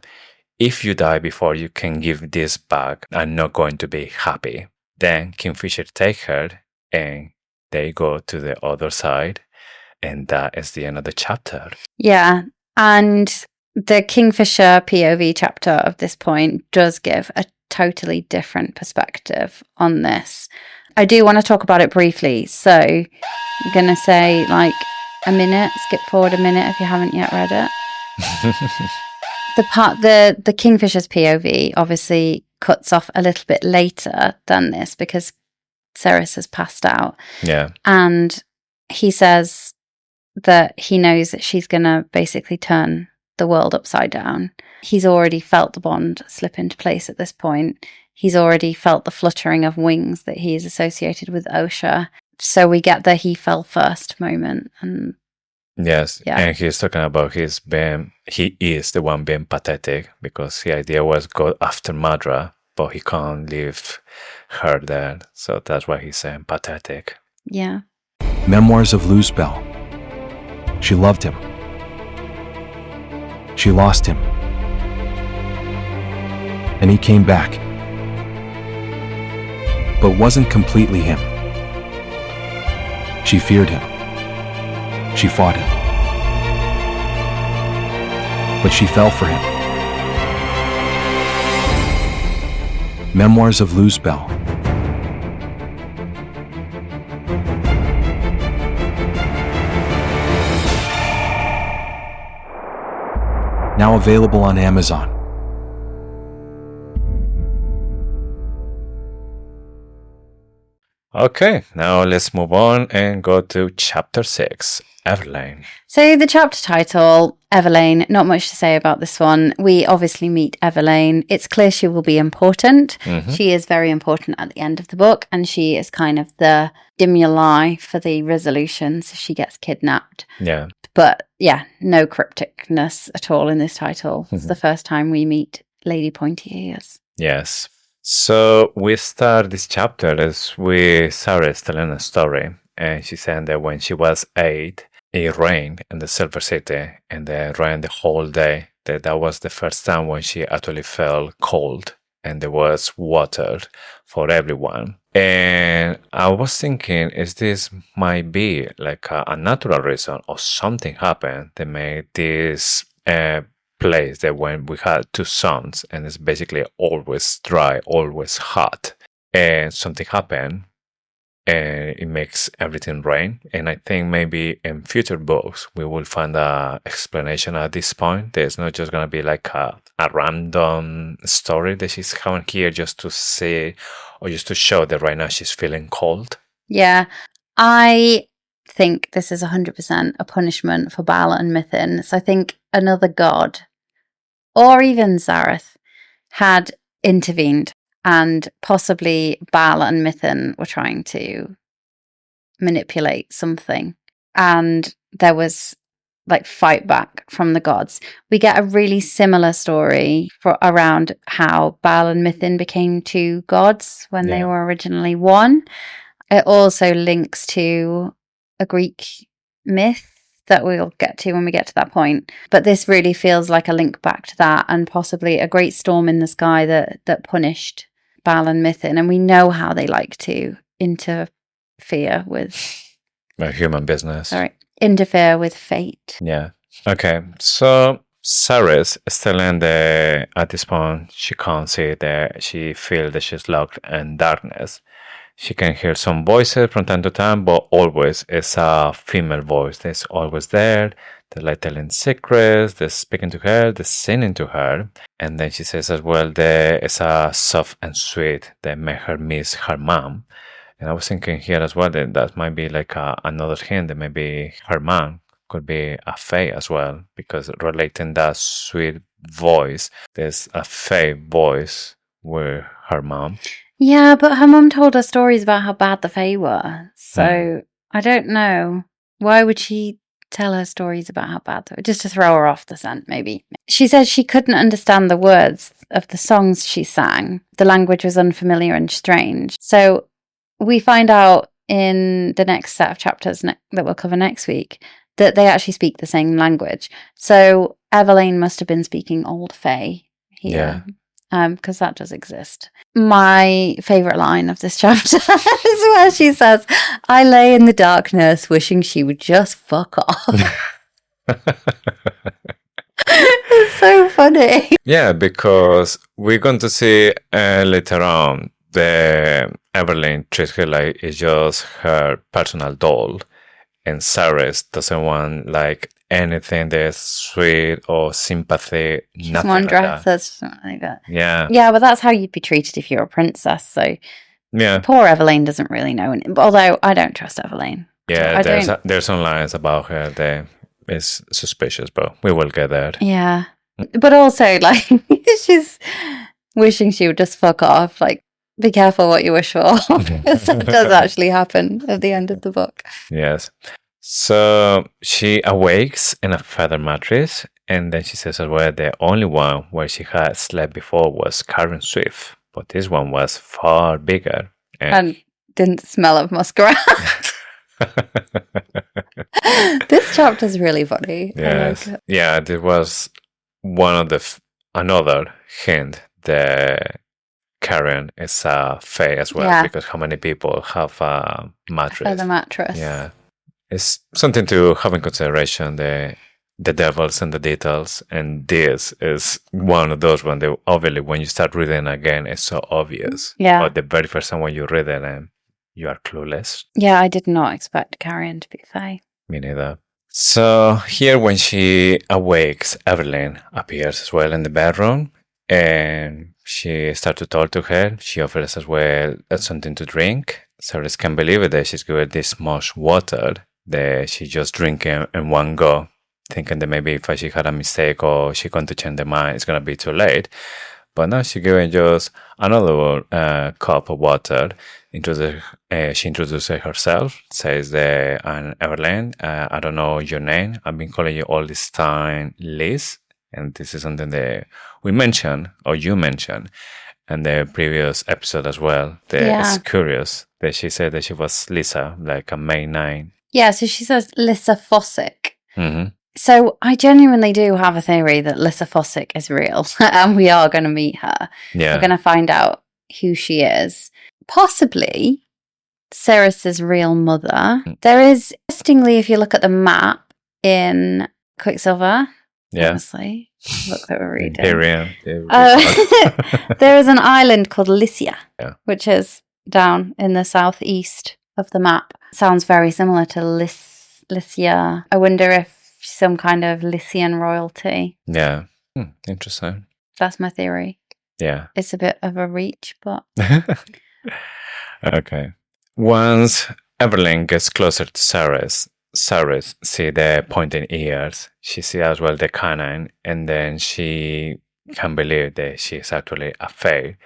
if you die before you can give this back, I'm not going to be happy. Then Kingfisher take her, and they go to the other side, and that is the end of the chapter. Yeah, and the Kingfisher POV chapter of this point does give a totally different perspective on this. I do want to talk about it briefly, so I'm going to say like a minute, skip forward a minute if you haven't yet read it. The Kingfisher's POV obviously cuts off a little bit later than this because Saeris has passed out. Yeah. And he says that he knows that she's going to basically turn the world upside down. He's already felt the bond slip into place at this point. He's already felt the fluttering of wings that he is associated with Osha. So we get the he fell first moment, and Yes, Yeah. and he's talking about he is the one being pathetic because the idea was go after Madra, but he can't leave her there. So that's why he's saying pathetic. Yeah. Memoirs of Luz Bell. She loved him. She lost him. And he came back. But wasn't completely him. She feared him. She fought him. But she fell for him. Memoirs of Luz Bell. Now available on Amazon. Okay, now let's move on and go to chapter 6, Everlayne. So the chapter title, Everlayne, not much to say about this one. We obviously meet Everlayne. It's clear she will be important. Mhm. She is very important at the end of the book, and she is kind of the stimuli for the resolution. So she gets kidnapped. Yeah. But yeah, no crypticness at all in this title. It's Mhm. the first time we meet Lady Pointy Ears. Yes. So we start this chapter as with Saeris telling a story. And she said that when she was 8, it rained in the Silver City and it rained the whole day. That was the first time when she actually felt cold and there was water for everyone. And I was thinking, is this might be like a natural reason or something happened that made this place that when we had 2 suns and it's basically always dry, always hot, and something happened and it makes everything rain. And I think maybe in future books we will find a explanation at this point. There's not just gonna be like a random story that she's having here just to say or just to show that right now she's feeling cold. Yeah, I think this is 100% a punishment for Baal and Mithrin. So I think another god, or even Zareth, had intervened, and possibly Baal and Mithrin were trying to manipulate something, and there was like fight back from the gods. We get a really similar story around how Baal and Mithrin became 2 gods when they were originally 1. It also links to a Greek myth that we'll get to when we get to that point. But this really feels like a link back to that, and possibly a great storm in the sky that punished Baal and Mithrin. And we know how they like to interfere with... Human business. Sorry. Interfere with fate. Yeah. Okay. So Saeris is telling that at this point she can't see that she feels that she's locked in darkness. She can hear some voices from time to time, but always it's a female voice that's always there. They're like telling secrets, they're speaking to her, they're singing to her. And then she says as well that it's a soft and sweet that made her miss her mom. And I was thinking here as well that might be like another hint that maybe her mom could be a Fae as well, because relating that sweet voice, there's a Fae voice with her mom. Yeah, but her mum told her stories about how bad the Fae were. So I don't know. Why would she tell her stories about how bad they were? Just to throw her off the scent, maybe. She says she couldn't understand the words of the songs she sang. The language was unfamiliar and strange. So we find out in the next set of chapters that we'll cover next week that they actually speak the same language. So Everlayne must have been speaking Old Fae here. Because that does exist. My favourite line of this chapter is where she says, "I lay in the darkness wishing she would just fuck off." It's so funny. Yeah, because we're going to see later on the Everlayne treats her like it's just her personal doll, and Saeris doesn't want like anything that's sweet or sympathy. She nothing want like that. dresses, something like that. Yeah, Yeah, but that's how you'd be treated if you're a princess. So yeah, poor Everlayne doesn't really know. Although I don't trust Everlayne. yeah. I There's some lines about her that is suspicious, but we will get there. Yeah. But also, like, she's wishing she would just fuck off. Like, be careful what you wish for. Because that does actually happen at the end of the book. Yes. So she awakes in a feather mattress, and then she says as well the only one where she had slept before was Karen Swift, but this one was far bigger. And didn't smell of muscarad. This chapter's really funny. Yes. I like it. Yeah, there was one of the another hint that Karen is a Fae as well, Yeah. because how many people have a mattress? Feather mattress. Yeah, it's something to have in consideration, the devils and the details, and this is one of those when they obviously when you start reading again, it's so obvious. Yeah. But the very first time when you read it, and you are clueless. Yeah, I did not expect Carrion to be Fae. Me neither. So here, when she awakes, Everlayne appears as well in the bedroom, and she starts to talk to her. She offers as well something to drink. Saeris can't believe it that she's given this much water that she just drinking in one go, thinking that maybe if she had a mistake or she going to change her mind, it's going to be too late. But now she's giving just another cup of water. She introduces herself, says that I'm Everlayne. I don't know your name. I've been calling you all this time Liz. And this is something that we mentioned, or you mentioned, in the previous episode as well. It's curious that she said that she was Lisa, like a main name. Yeah, so she says Lisa Fosik. Mm-hmm. So I genuinely do have a theory that Lisa Fosik is real, and we are going to meet her. Yeah. We're going to find out who she is. Possibly Saeris' real mother. There is, interestingly, if you look at the map in Quicksilver, honestly, look that we're reading. There is an island called Lycia, which is down in the southeast of the map. Sounds very similar to Lycia. I wonder if some kind of Lycian royalty. Yeah. Interesting. That's my theory. Yeah. It's a bit of a reach, but... Okay. Once Everlayne gets closer to Saeris see the pointing ears. She sees as well the canine, and then she can't believe that she is actually a Fae.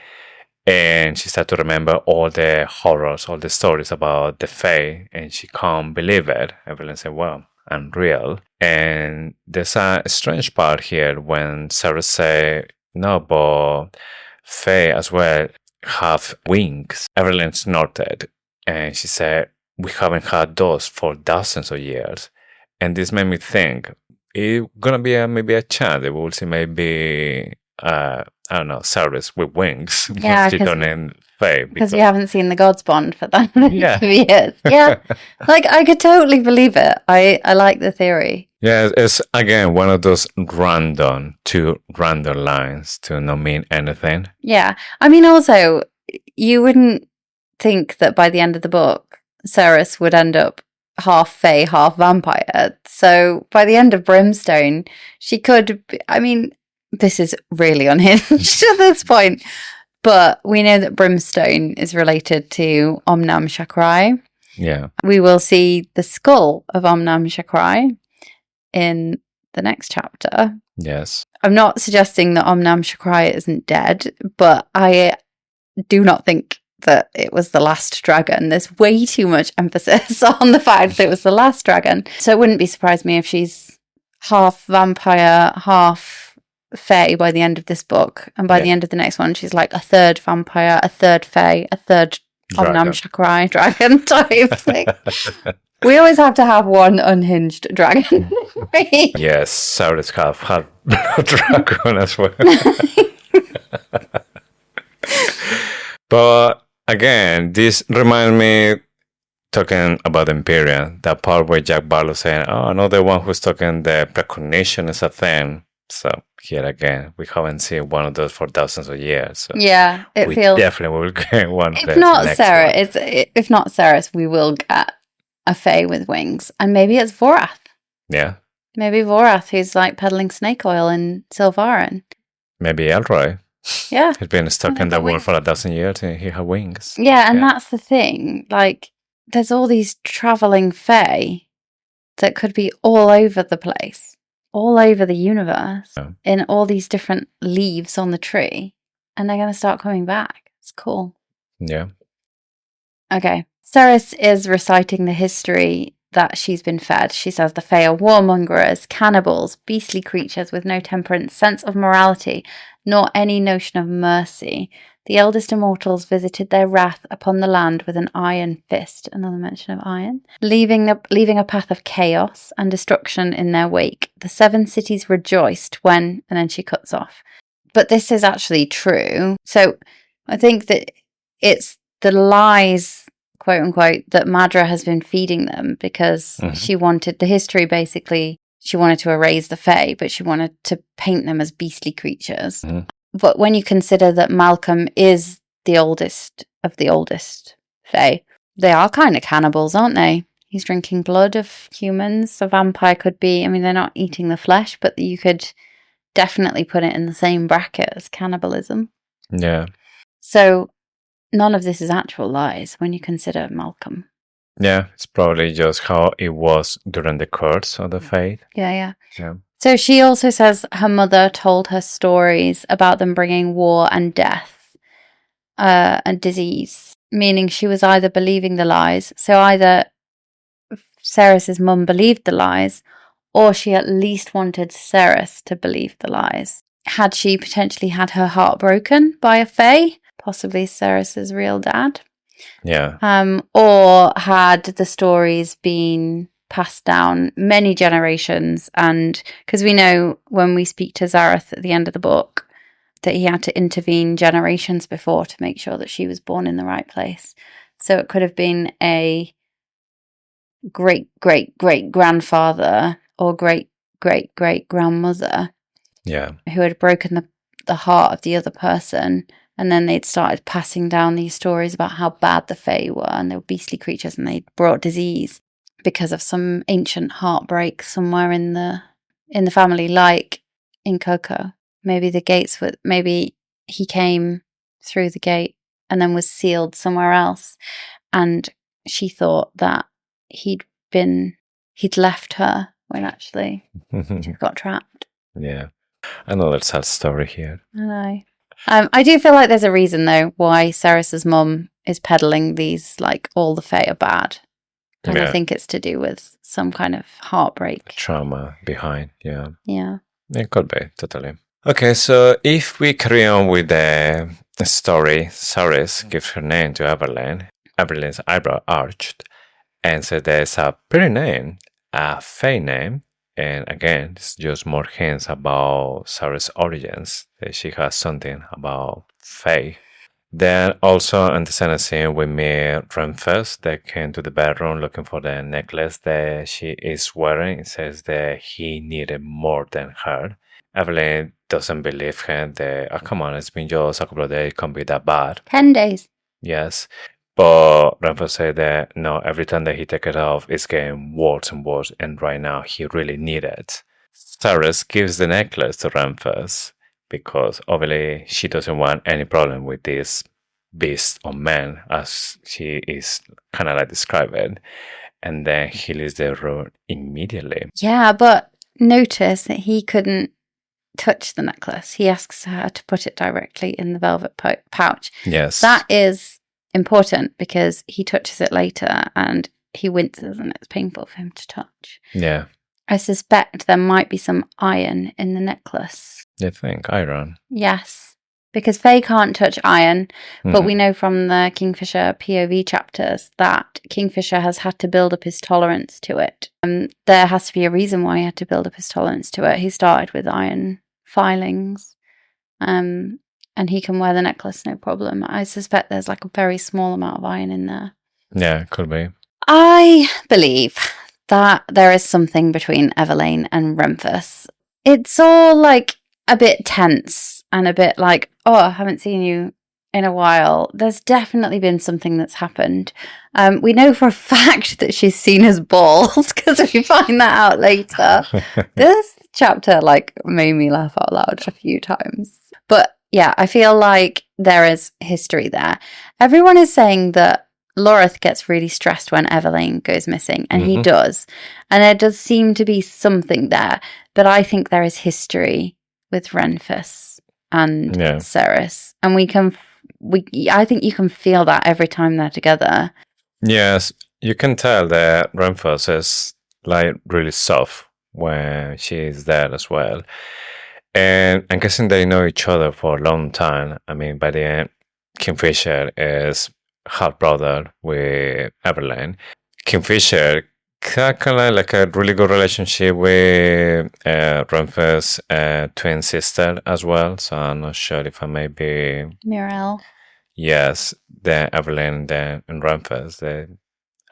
And she starts to remember all the horrors, all the stories about the Fae, and she can't believe it. Everlayne said, well, I'm real. And there's a strange part here when Saeris say, no, but Fae as well have wings. Everlayne snorted, and she said, we haven't had those for thousands of years. And this made me think, it's gonna be maybe a chance that we'll see maybe, I don't know, Saeris with wings. Yeah, because we haven't seen the gods bond for that many years. Yeah, like I could totally believe it. I like the theory. Yeah, it's again one of those random lines to not mean anything. Yeah, I mean, also you wouldn't think that by the end of the book, Saeris would end up half Fae, half vampire. So by the end of Brimstone, she could. I mean, this is really unhinged at this point, but we know that Brimstone is related to Omnam Chakrai. Yeah, we will see the skull of Omnam Chakrai in the next chapter. Yes. I'm not suggesting that Omnam Chakrai isn't dead, but I do not think that it was the last dragon. There's way too much emphasis on the fact that it was the last dragon. So it wouldn't be surprised me if she's half vampire, half Fae by the end of this book. And by the end of the next one, she's like a third vampire, a third Fae, a third Omnam Chakrai dragon type thing. We always have to have one unhinged dragon. Right? Yes, Saeris have had a dragon as well. But again, this reminds me, talking about Imperium, that part where Jack Barlow saying, oh, another one who's talking the precognition is a thing. So here again, we haven't seen one of those for thousands of years. So yeah, we definitely will get one. If not Saeris, we will get a Fae with wings. And maybe it's Vorath. Yeah. Maybe Vorath, who's like peddling snake oil in Silvarin. Maybe Elroy. Yeah. He's been stuck in that world for 1,000 years and he had wings. Yeah, and that's the thing. Like, there's all these travelling Fae that could be all over the place, all over the universe, in all these different leaves on the tree. And they're going to start coming back. It's cool. Yeah. Okay. Saeris is reciting the history that she's been fed. She says the Fae are warmongers, cannibals, beastly creatures with no temperance, sense of morality, nor any notion of mercy. The eldest immortals visited their wrath upon the land with an iron fist, another mention of iron, leaving a path of chaos and destruction in their wake. The 7 cities rejoiced when, and then she cuts off. But this is actually true. So I think that it's the lies, quote unquote, that Madra has been feeding them because she wanted the history, basically. She wanted to erase the Fae, but she wanted to paint them as beastly creatures. But when you consider that Malcolm is the oldest of the oldest Fae, they are kind of cannibals, aren't they? He's drinking blood of humans. A vampire could be, I mean, they're not eating the flesh, but you could definitely put it in the same bracket as cannibalism. Yeah. So none of this is actual lies when you consider Malcolm. Yeah, it's probably just how it was during the course of the Fae. Yeah. So she also says her mother told her stories about them bringing war and death and disease, meaning she was either believing the lies, so either Saeris' mum believed the lies, or she at least wanted Saeris to believe the lies. Had she potentially had her heart broken by a Fae, possibly Saeris' real dad? Yeah. Or had the stories been passed down many generations? And because we know when we speak to Zareth at the end of the book that he had to intervene generations before to make sure that she was born in the right place. So it could have been a great-great-great-grandfather or great-great-great-grandmother who had broken the heart of the other person, and then they'd started passing down these stories about how bad the Fae were, and they were beastly creatures, and they brought disease because of some ancient heartbreak somewhere in the family, like in Coco. Maybe maybe he came through the gate and then was sealed somewhere else, and she thought that he'd left her when actually she got trapped. Yeah. Another sad story here. I know. I do feel like there's a reason, though, why Saeris' mum is peddling these, like, all the Fae are bad. And I think it's to do with some kind of heartbreak. Trauma behind, yeah. Yeah. It could be, totally. Okay, so if we carry on with the story, Saeris gives her name to Everlayne. Everlayne's eyebrow arched and said there's a pretty name, a Fae name. And again, it's just more hints about Saeris' origins. That she has something about Fae. Then also in the second scene, we meet Renfes that came to the bedroom looking for the necklace that she is wearing. It says that he needed more than her. Everlayne doesn't believe him that, come on, it's been just a couple of days, it can't be that bad. 10 days. Yes. But Renfes said that no, every time that he takes it off, it's getting worse and worse, and right now he really needs it. Saeris gives the necklace to Renfes because obviously she doesn't want any problem with this beast or man, as she is kind of like describing. And then he leaves the room immediately. Yeah, but notice that he couldn't touch the necklace. He asks her to put it directly in the velvet pouch. Yes. That is important because he touches it later and he winces and it's painful for him to touch. Yeah. I suspect there might be some iron in the necklace. You think? Iron? Yes. Because Faye can't touch iron, but we know from the Kingfisher POV chapters that Kingfisher has had to build up his tolerance to it. There has to be a reason why he had to build up his tolerance to it. He started with iron filings. And he can wear the necklace, no problem. I suspect there's like a very small amount of iron in there. Yeah, could be. I believe that there is something between Everlayne and Renfes. It's all like a bit tense and a bit like, oh, I haven't seen you in a while. There's definitely been something that's happened. We know for a fact that she's seen as bald because we find that out later. This chapter like made me laugh out loud a few times. But yeah, I feel like there is history there. Everyone is saying that Loreth gets really stressed when Everlayne goes missing, and he does. And there does seem to be something there. But I think there is history with Renfes and Saeris. And I think you can feel that every time they're together. Yes, You can tell that Renfrew is like really soft when she is there as well. And I'm guessing they know each other for a long time. I mean, by the end, Kingfisher is half brother with Everlayne. Kingfisher kind of like a really good relationship with Renfrew's twin sister as well. So I'm not sure if I may be. Mirel. Yes, the Everlayne and Renfrew's.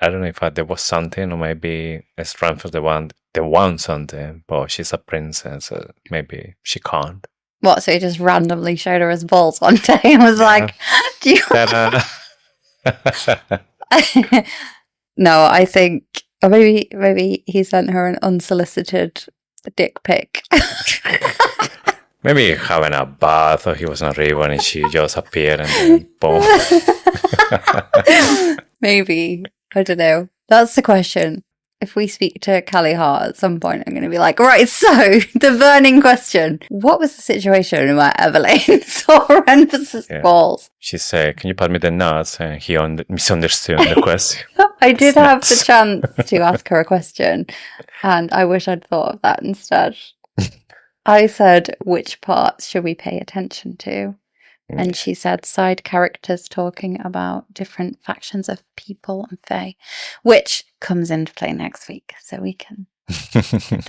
I don't know if there was something, or maybe Renfrew's the one that wants something, but she's a princess, so maybe she can't. What? So he just randomly showed her his balls one day and was like, "Do you?" No, I think, or maybe he sent her an unsolicited dick pic. Maybe having a bath, or he was not ready and she just appeared and then boom. Maybe. I don't know. That's the question. If we speak to Callie Hart at some point, I'm going to be like, right, so the burning question. What was the situation where Everlayne saw Renfrew's balls? She said, can you pass me the nuts? And he misunderstood the question. I did have the chance to ask her a question, and I wish I'd thought of that instead. I said, which parts should we pay attention to? And she said side characters talking about different factions of people and Fae, which comes into play next week. So we can do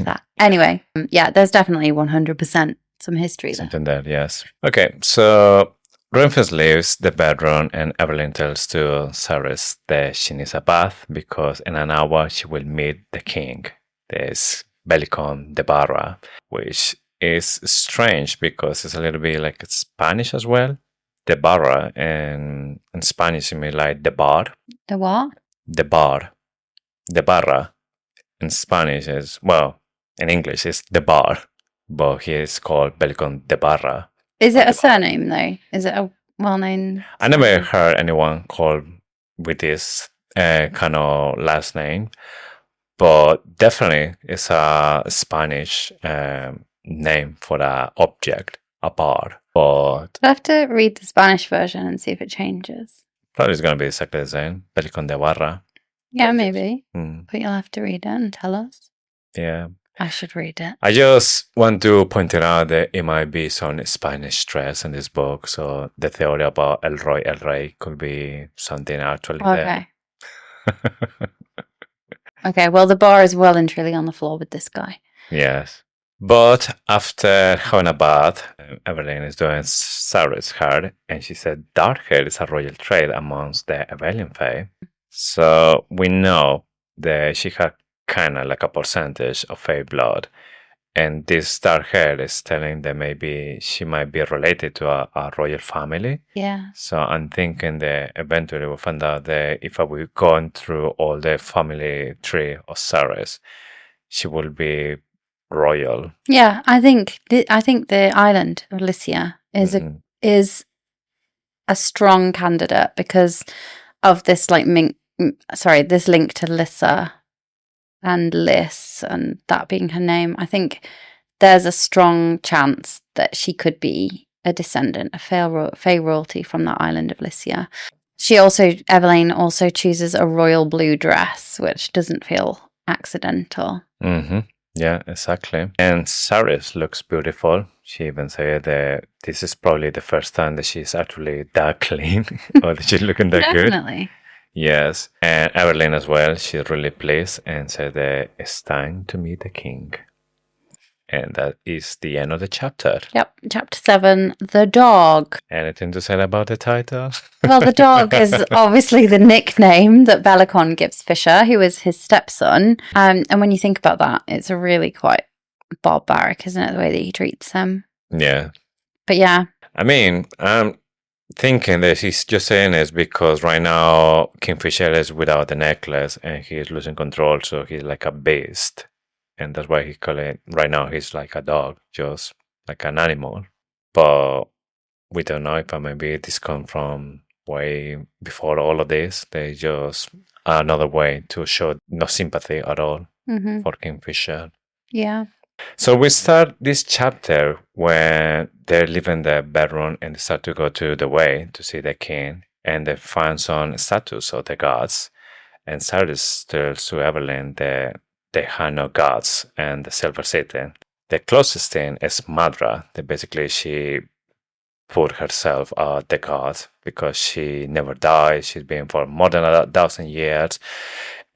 that. Anyway, yeah, there's definitely 100% some history there. Something there, yes. Okay, so Renfrew leaves the bedroom and Everlayne tells to Saeris that she needs a bath because in an hour she will meet the king. There's Belicon de Barra, which is strange because it's a little bit like Spanish as well. De Barra, and in Spanish it means like the bar. The what? The bar. De Barra in Spanish is, well, in English is the bar, but he is called Belicon de Barra. Is it a surname though? Is it a well-known? I never heard anyone called with this kind of last name, but definitely it's a Spanish name for an object, a bar. But I'll have to read the Spanish version and see if it changes. probably it's going to be exactly the same. Belicon de Barra. Yeah, maybe. Mm, But you'll have to read it and tell us. yeah. I should read it. I just want to point it out that it might be some Spanish stress in this book. So the theory about El Rey could be something actually Okay. there. Okay, well, the bar is well and truly on the floor with this guy. Yes. But after having a bath, Everlayne is doing Saeris' hair, and she said dark hair is a royal trait amongst the royal-Fae. So we know that she had kind of like a percentage of Fae blood, and this dark hair is telling that maybe she might be related to a royal family. Yeah. So I'm thinking that eventually we'll find out that if we're going through all the family tree of Saeris, she will be royal. Yeah, I think the island of Lycia is is a strong candidate because of this this link to Lissa and Lys and that being her name. I think there's a strong chance that she could be a descendant of Fae royalty from that island of Lycia. Everlayne also chooses a royal blue dress, which doesn't feel accidental. Mm-hmm. Yeah, exactly. And Saeris looks beautiful. She even said that this is probably the first time that she's actually that clean or that she's looking that good. Definitely. Yes. And Everlayne as well, she's really pleased and said that it's time to meet the king. And that is the end of the chapter. Yep, chapter 7, The Dog. Anything to say about the title? Well, the dog is obviously the nickname that Belicon gives Fisher, who is his stepson. And when you think about that, it's really quite barbaric, isn't it, the way that he treats him? Yeah. But yeah. I mean, I'm thinking that he's just saying this because right now Kingfisher is without the necklace and he's losing control, so he's like a beast. And that's why he call it, right now he's like a dog, just like an animal. But we don't know if maybe this come from way before all of this. They just another way to show no sympathy at all for Kingfisher. Yeah. So we start this chapter when they're leaving the bedroom and they start to go to the way to see the king, and they find some statues of the gods. And Saeris tells to Everlayne that they had no gods and the Silver City. The closest thing is Madra, that basically she put herself the god because she never died. She's been for more than 1,000 years.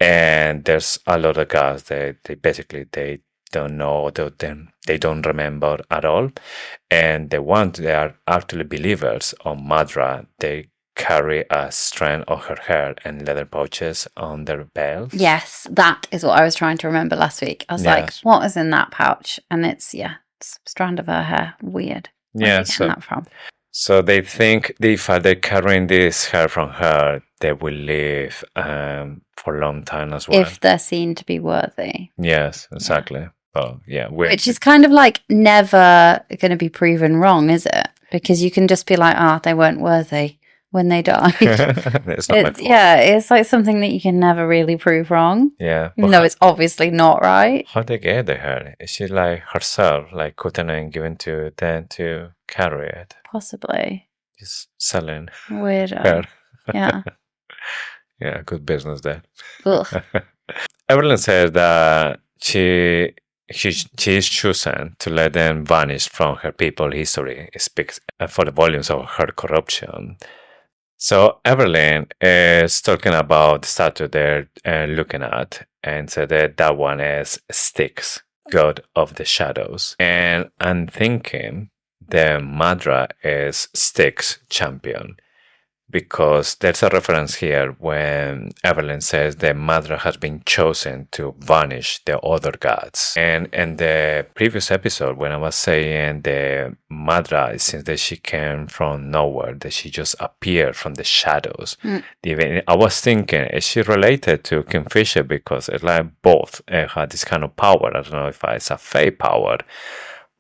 And there's a lot of gods that they don't know, they don't remember at all. And the ones that are actually believers on Madra, they carry a strand of her hair and leather pouches on their belts. Yes, that is what I was trying to remember last week. I was like, what was in that pouch? And it's a strand of her hair. Weird. Where are they getting that from? So they think if they're carrying this hair from her, they will live for a long time as well. If they're seen to be worthy. Yes, exactly. Oh, yeah. Which is kind of like never going to be proven wrong, is it? Because you can just be like, they weren't worthy when they died. It's not my fault. Yeah, it's like something that you can never really prove wrong. Yeah. Even though it's obviously not right. How they get the hair? Is she like herself, like cutting and giving to them to carry it? Possibly. Just selling Weirdo. hair. Yeah. Yeah, good business there. Everlayne says that she is chosen to let them vanish from her people history. It speaks for the volumes of her corruption. So Everlayne is talking about the statue they're looking at and said that one is Styx, god of the shadows. And I'm thinking the Madra is Styx champion, because there's a reference here when Everlayne says that Madra has been chosen to vanish the other gods. And in the previous episode, when I was saying the Madra, since that she came from nowhere, that she just appeared from the shadows, I was thinking, is she related to Kingfisher? Because it's like both had this kind of power. I don't know if it's a Fae power.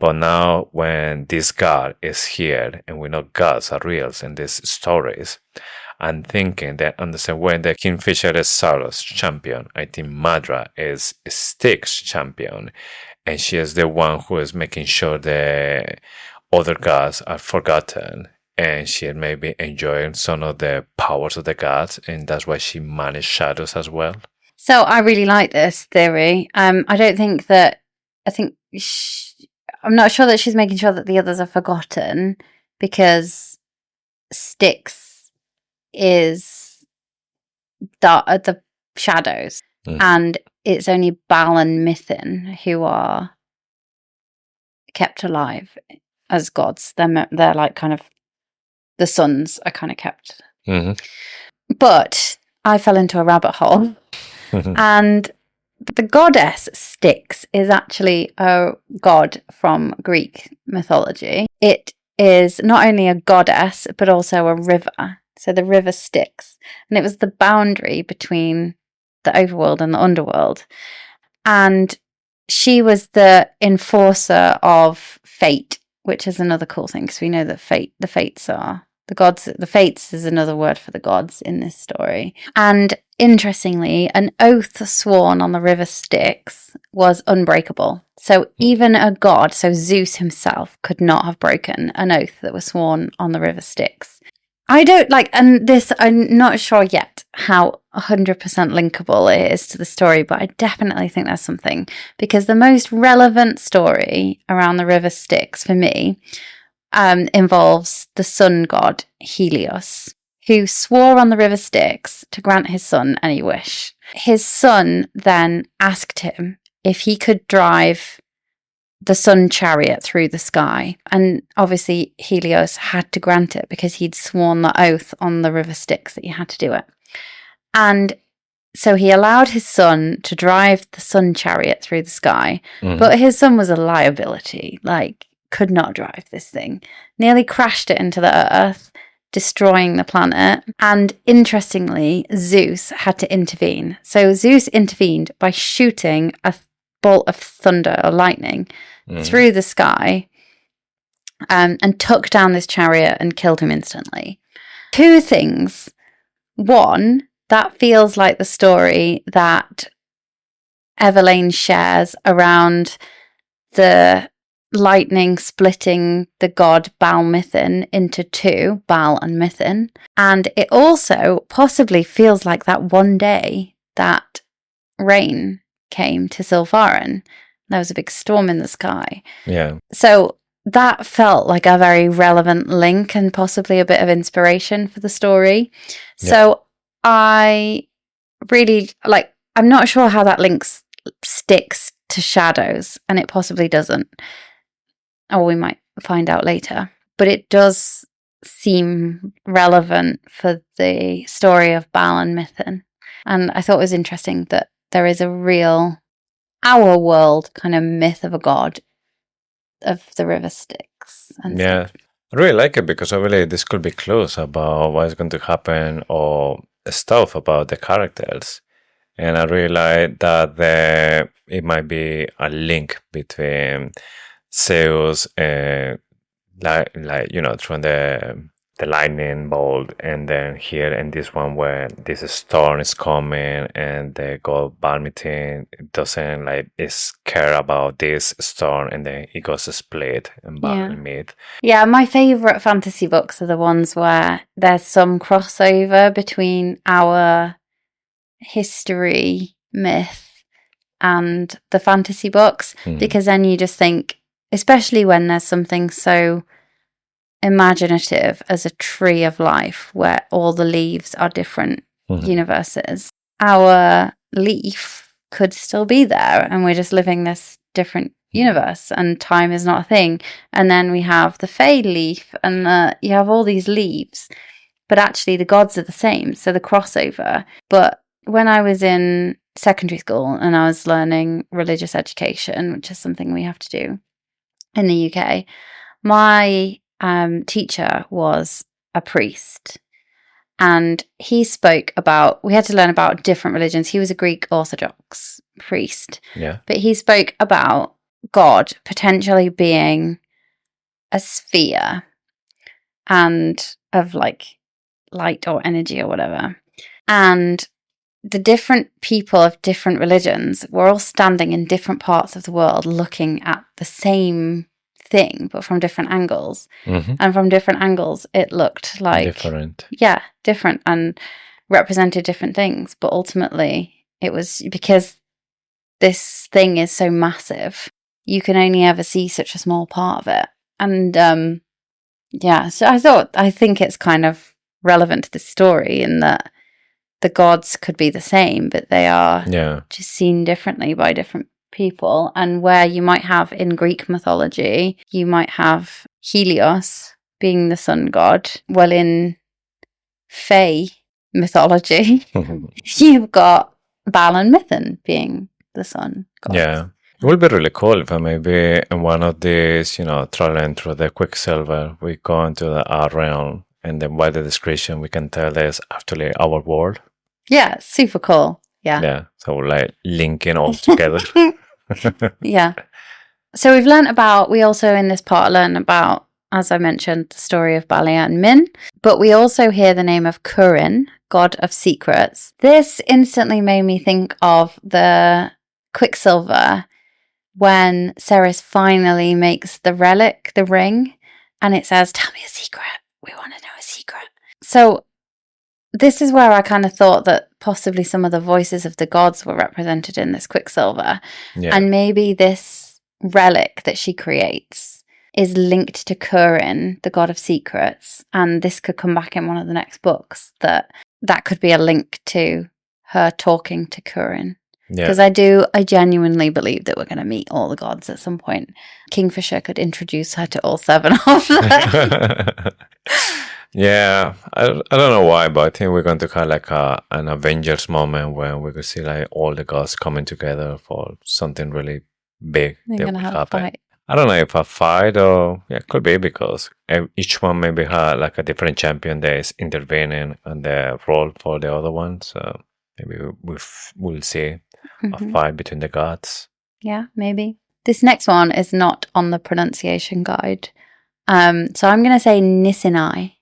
But now when this god is here, and we know gods are real in these stories, I'm thinking that on the same way that Kingfisher is Saeris champion, I think Madra is Styx champion. And she is the one who is making sure the other gods are forgotten. And she may be enjoying some of the powers of the gods, and that's why she managed shadows as well. So I really like this theory. I don't think that... I'm not sure that she's making sure that the others are forgotten, because Styx is the shadows, and it's only Baal and Mithrin who are kept alive as gods. They're like kind of the sons are kind of kept. But I fell into a rabbit hole, and the goddess Styx is actually a god from Greek mythology. It is not only a goddess, but also a river. So the river Styx. And it was the boundary between the overworld and the underworld. And she was the enforcer of fate, which is another cool thing, because we know that the fates are the gods. The fates is another word for the gods in this story. And interestingly, an oath sworn on the river Styx was unbreakable. So even a god, so Zeus himself, could not have broken an oath that was sworn on the river Styx. I don't like, and this, I'm not sure yet how 100% linkable it is to the story, but I definitely think there's something, because the most relevant story around the river Styx for me involves the sun god Helios, who swore on the river Styx to grant his son any wish. His son then asked him if he could drive the sun chariot through the sky. And obviously Helios had to grant it, because he'd sworn the oath on the river Styx that he had to do it. And so he allowed his son to drive the sun chariot through the sky, but his son was a liability, could not drive this thing, nearly crashed it into the earth, destroying the planet. And interestingly, Zeus had to intervene. So Zeus intervened by shooting a bolt of thunder or lightning through the sky, and took down this chariot and killed him instantly. Two things. One, that feels like the story that Everlayne shares around the lightning splitting the god Baal Mithrin into two, Baal and Mithrin. And it also possibly feels like that one day that rain came to Silfarin. There was a big storm in the sky. Yeah. So that felt like a very relevant link and possibly a bit of inspiration for the story. So I really, I'm not sure how that links Styx to shadows, and it possibly doesn't. Or we might find out later. But it does seem relevant for the story of Baal and Mithrin. And I thought it was interesting that there is a real, our world kind of myth of a god of the river Styx. And Yeah. I really like it because I believe this could be clues about what is going to happen or stuff about the characters. And I really like that it might be a link between Zeus and from the lightning bolt, and then here in this one where this storm is coming and the god Balmitin doesn't is care about this storm, and then it goes split and meet. Yeah, my favourite fantasy books are the ones where there's some crossover between our history myth and the fantasy books, because then you just think, especially when there's something so imaginative as a tree of life where all the leaves are different universes, our leaf could still be there and we're just living this different universe and time is not a thing. And then we have the Fae leaf and you have all these leaves, but actually the gods are the same, so the crossover. But when I was in secondary school and I was learning religious education, which is something we have to do in the UK, my teacher was a priest, and he spoke about, we had to learn about different religions. He was a Greek Orthodox priest, but he spoke about God potentially being a sphere and of light or energy or whatever, and the different people of different religions were all standing in different parts of the world looking at the same thing but from different angles, and from different angles it looked like different and represented different things, but ultimately it was because this thing is so massive you can only ever see such a small part of it. And so I think it's kind of relevant to the story in that the gods could be the same, but they are just seen differently by different people. And where you might have in Greek mythology, you might have Helios being the sun god. Well, in Fae mythology, you've got Baal and Mithrin being the sun god. Yeah. It would be really cool if maybe in one of these, traveling through the Quicksilver, we go into our realm, and then by the description, we can tell there's actually our world. Yeah, super cool. Yeah. Yeah. So linking all together. Yeah. So we also in this part learn about, as I mentioned, the story of Balia and Min, but we also hear the name of Kurin, god of secrets. This instantly made me think of the Quicksilver when Saeris finally makes the relic, the ring, and it says, "Tell me a secret. We want to know a secret." So this is where I kind of thought that possibly some of the voices of the gods were represented in this Quicksilver. Yeah. And maybe this relic that she creates is linked to Kurin, the god of secrets. And this could come back in one of the next books, that could be a link to her talking to Kurin. Because I genuinely believe that we're going to meet all the gods at some point. Kingfisher could introduce her to all 7 of them. Yeah, I don't know why, but I think we're going to have an Avengers moment when we could see all the gods coming together for something really big that will happen. I don't know if a fight or it could be, because each one maybe had a different champion that is intervening on the role for the other one. So maybe we'll see a fight between the gods. Yeah, maybe. This next one is not on the pronunciation guide. So I'm going to say Nisinai.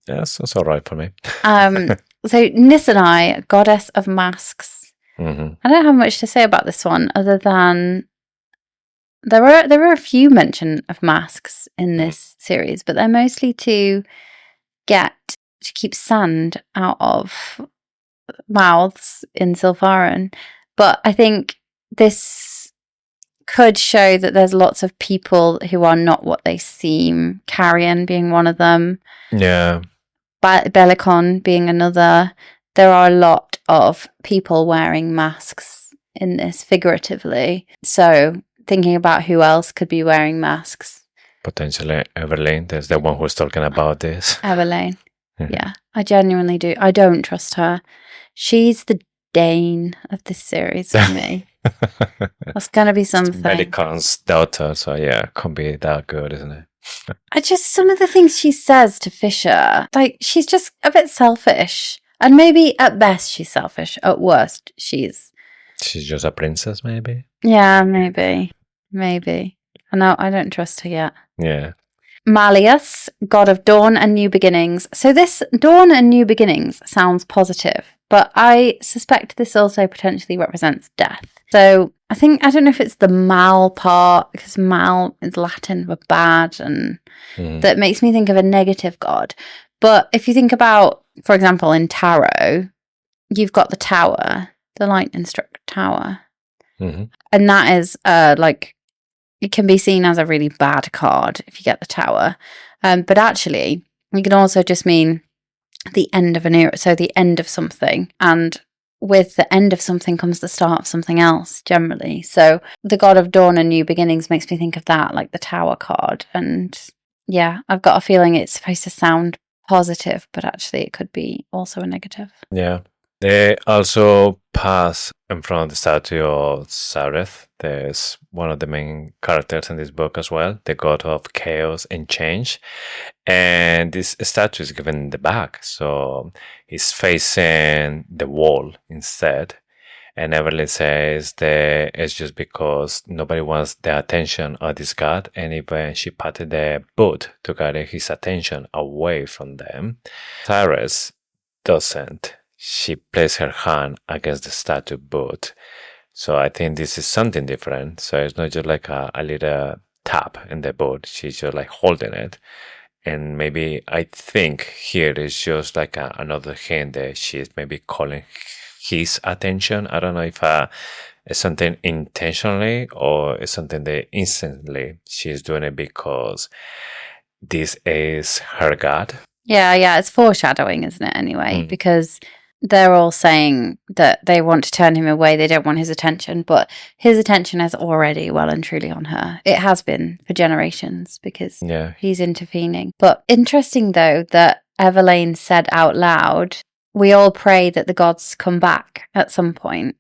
Yes, that's all right for me. So Nisinai, goddess of masks. I don't have much to say about this one other than there are a few mention of masks in this series, but they're mostly to keep sand out of mouths in Silfaran. But I think this could show that there's lots of people who are not what they seem. Carrion being one of them. Yeah. Belicon being another. There are a lot of people wearing masks in this figuratively. So thinking about who else could be wearing masks. Potentially Everlayne. There's the one who's talking about this. Everlayne. Mhm. Yeah, I genuinely do. I don't trust her. She's the Dane of this series for me. That's going to be something. Melicon's daughter, so yeah, can't be that good, isn't it? Some of the things she says to Fisher, like, she's just a bit selfish. And maybe at best she's selfish. At worst, she's She's just a princess, maybe? yeah, maybe. I don't trust her yet. Yeah. Malleus, god of dawn and new beginnings. So this dawn and new beginnings sounds positive, but I suspect this also potentially represents death. So I don't know if it's the mal part, because mal is Latin for bad, and that makes me think of a negative god. But if you think about, for example, in tarot, you've got the tower, the lightning struck tower. Mm-hmm. And that is it can be seen as a really bad card if you get the tower. But actually, it can also just mean the end of an era, so the end of something. And with the end of something comes the start of something else, generally. So the god of dawn and new beginnings makes me think of that, like the tower card. And yeah, I've got a feeling it's supposed to sound positive, but actually it could be also a negative. Yeah. They also pass in front of the statue of Saeris. There's one of the main characters in this book as well, the god of chaos and change. And this statue is given the back, so he's facing the wall instead. And Everlayne says that it's just because nobody wants the attention of this god, and even she patted the boot to get his attention away from them. Saeris doesn't. She placed her hand against the statue boot. So I think this is something different. So it's not just like a little tap in the boot. She's just like holding it. And maybe I think here is just like another hint that she's maybe calling his attention. I don't know if it's something intentionally or it's something that instantly she's doing it because this is her god. Yeah, it's foreshadowing, isn't it, anyway? Because they're all saying that they want to turn him away, they don't want his attention, but his attention is already well and truly on her. It has been for generations because he's intervening. But interesting, though, that Everlayne said out loud, we all pray that the gods come back at some point,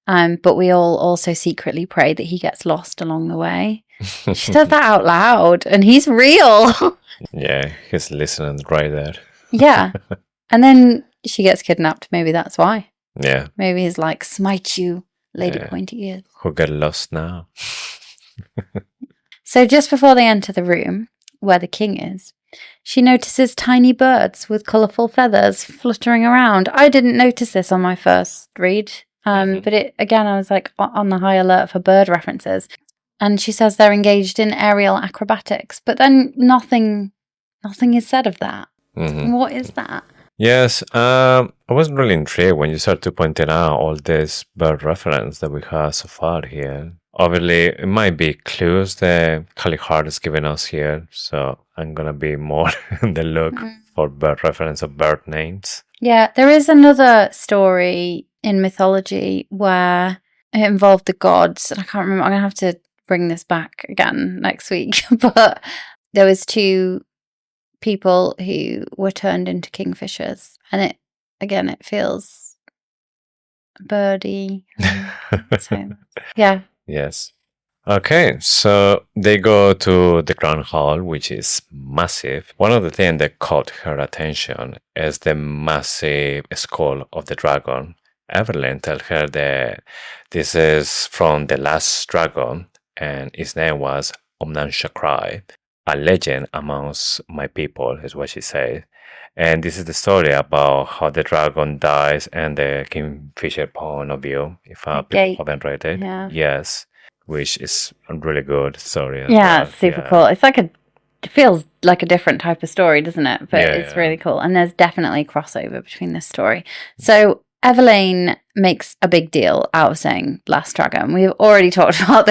but we all also secretly pray that he gets lost along the way. She says that out loud, and he's real. Yeah, he's listening right there. Yeah. And then she gets kidnapped. Maybe that's why. Yeah. Maybe he's like, smite you, Lady Pointy Ears. Who get lost now? So just before they enter the room where the king is, she notices tiny birds with colourful feathers fluttering around. I didn't notice this on my first read. But I was like on the high alert for bird references. And she says they're engaged in aerial acrobatics. But then nothing is said of that. Mm-hmm. What is that? Yes, I was really intrigued when you started pointing out all this bird reference that we have so far here. Obviously, it might be clues that Callie Hart is giving us here, so I'm going to be more on the look for bird reference of bird names. Yeah, there is another story in mythology where it involved the gods, and I can't remember, I'm going to have to bring this back again next week, but there was two people who were turned into kingfishers, and it feels birdy. So, yeah. Yes. Okay, so they go to the Grand Hall, which is massive. One of the things that caught her attention is the massive skull of the dragon. Everlayne tells her that this is from the last dragon, and his name was Omnan Shakrai. A legend amongst my people, is what she said. And this is the story about how the dragon dies and the Kingfisher point of view, if I haven't read it. Yeah. Yes, which is a really good story. Yeah, it's super cool. It's like feels like a different type of story, doesn't it? But Yeah, it's yeah. really cool. And there's definitely a crossover between this story. So Everlayne makes a big deal out of saying last dragon. We've already talked about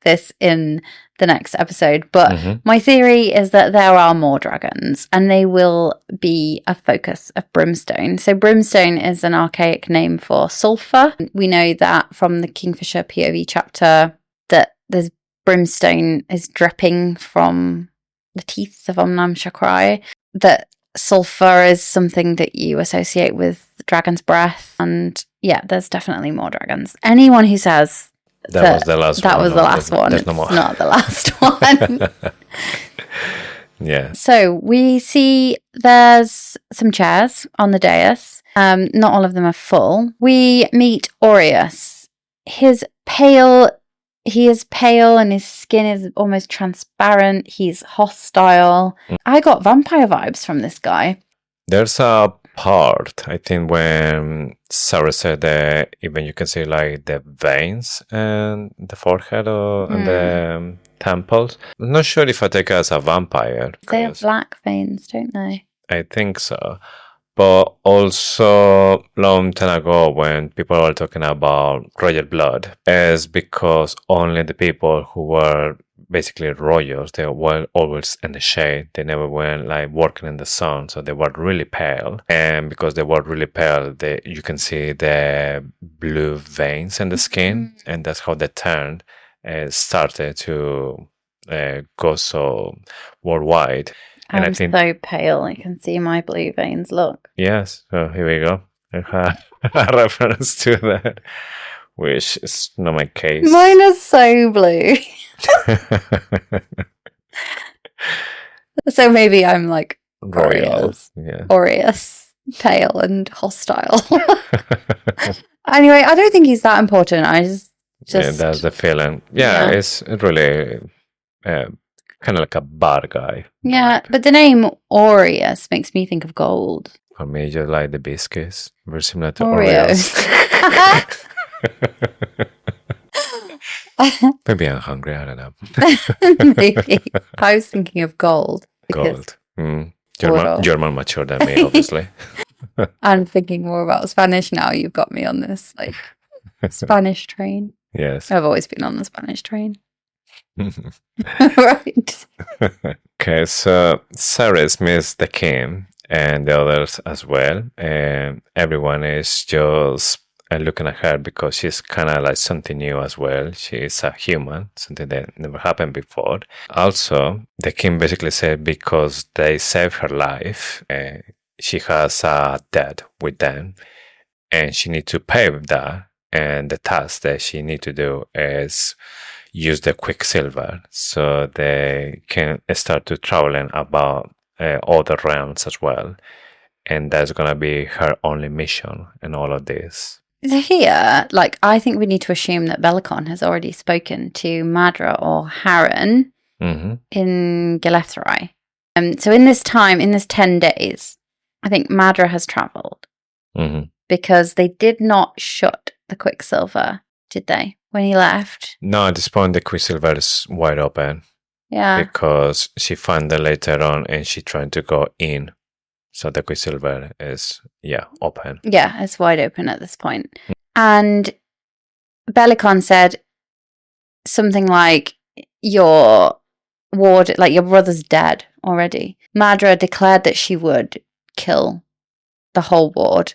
this in the next episode, but my theory is that there are more dragons and they will be a focus of brimstone. So brimstone is an archaic name for sulfur. We know that from the Kingfisher POV chapter that there's brimstone is dripping from the teeth of Omnam Chakrai, that sulfur is something that you associate with the dragon's breath. And yeah, there's definitely more dragons. Anyone who says That was the last one. that was the last one. There's It's no more. not the last one. Yeah. So we see there's some chairs on the dais. Not all of them are full. We meet Aureus. He is pale and his skin is almost transparent. He's hostile. I got vampire vibes from this guy. There's a part, I think, when Sarah said that even you can see like the veins and the forehead and the temples. I'm not sure if I take it as a vampire. They have black veins, don't they? I think so. But also, long time ago, when people were talking about royal blood, is because only the people who were basically royals, they were always in the shade. They never went like working in the sun, so they were really pale. And because they were really pale, you can see the blue veins in the skin, and that's how the turn started to go so worldwide. And I'm so pale. I can see my blue veins. Look. Yes, so here we go. A reference to that, which is not my case. Mine is so blue. So maybe I'm like Royal. Yeah. Aureus, pale and hostile. Anyway, I don't think he's that important. I just Yeah, that's the feeling. Yeah, it's really kind of like a bad guy. Yeah, but the name Aureus makes me think of gold. For me, just like the biscuits, very similar to Oreos. Maybe I'm hungry. I don't know. Maybe. I was thinking of gold. Gold. You're more mature than me, obviously. I'm thinking more about Spanish now. You've got me on this like Spanish train. Yes. I've always been on the Spanish train. Right. Okay, so Saeris meets the king and the others as well, and everyone is just looking at her because she's kind of like something new as well. She's a human, something that never happened before. Also, the king basically said because they saved her life, she has a debt with them, and she needs to pay with that. And the task that she needs to do is use the Quicksilver so they can start to traveling about other realms as well. And that's going to be her only mission in all of this. Here, like, I think we need to assume that Belicon has already spoken to Madra or Harron in Gillethrai. So in this time, in this 10 days, I think Madra has travelled because they did not shut the Quicksilver, did they, when he left? No, at this point, the Quicksilver is wide open. Yeah. Because she found it later on and she trying to go in. So the Quicksilver is, open. Yeah, it's wide open at this point. And Belicon said something like, your brother's dead already. Madra declared that she would kill the whole ward.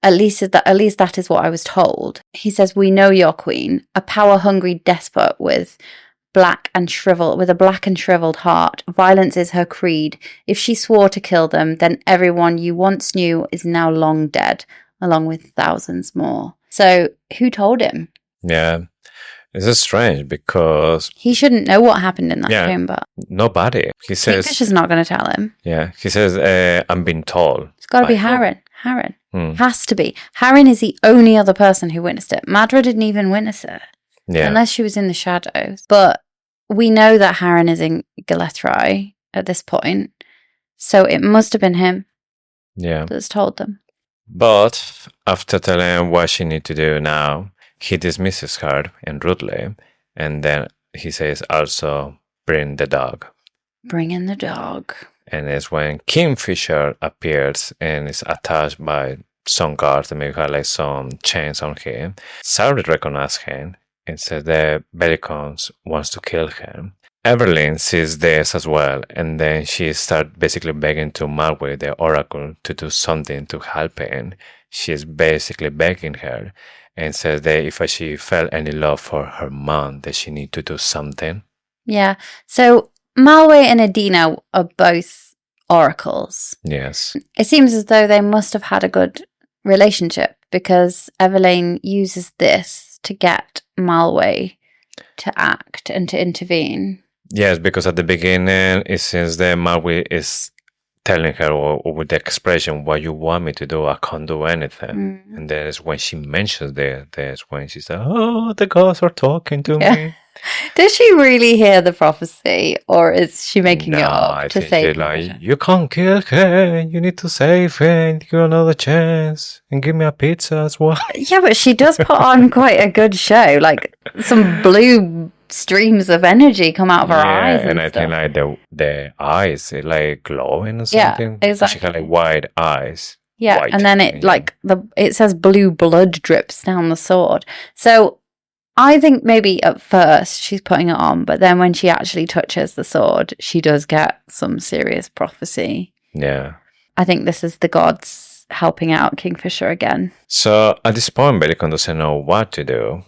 At least that is what I was told. He says, we know your queen, a power-hungry despot with a black and shriveled heart. Violence is her creed. If she swore to kill them, then everyone you once knew is now long dead, along with thousands more. So, who told him? Yeah, this is strange because he shouldn't know what happened in that chamber. Nobody. He says Kingfisher's not going to tell him. Yeah, he says, I'm being told. It's got to be Harron. Harron. Has to be. Harron is the only other person who witnessed it. Madra didn't even witness it. Yeah. Unless she was in the shadows. But we know that Harron is in Gillethrai at this point. So it must have been him that's told them. But after telling her what she needs to do now, he dismisses her and rudely. And then he says also, bring the dog. Bring in the dog. And it's when Kingfisher appears and is attached by some guards that maybe have like some chains on him. Saeris recognizes him and says that Belicons wants to kill him. Everlayne sees this as well, and then she starts basically begging to Malway, the oracle, to do something to help him. She's basically begging her and says that if she felt any love for her mom, that she need to do something. Yeah. So Malway and Adina are both oracles. Yes. It seems as though they must have had a good relationship because Everlayne uses this to get Malway to act and to intervene. Yes, because at the beginning, it seems that Malway is telling her or with the expression, what you want me to do, I can't do anything. And then it's when she mentions that's when she says, oh, the gods are talking to me. Does she really hear the prophecy, or is she making it up to save him? Like, you can't kill him, you need to save him, give another chance, and give me a pizza as well. Yeah, but she does put on quite a good show. Like, some blue streams of energy come out of her eyes and I think like the eyes are like glowing or something. Yeah, exactly. She got like wide eyes. Yeah, white, and then it says blue blood drips down the sword. So I think maybe at first she's putting it on, but then when she actually touches the sword, she does get some serious prophecy. Yeah. I think this is the gods helping out Kingfisher again. So at this point, Belicon doesn't know what to do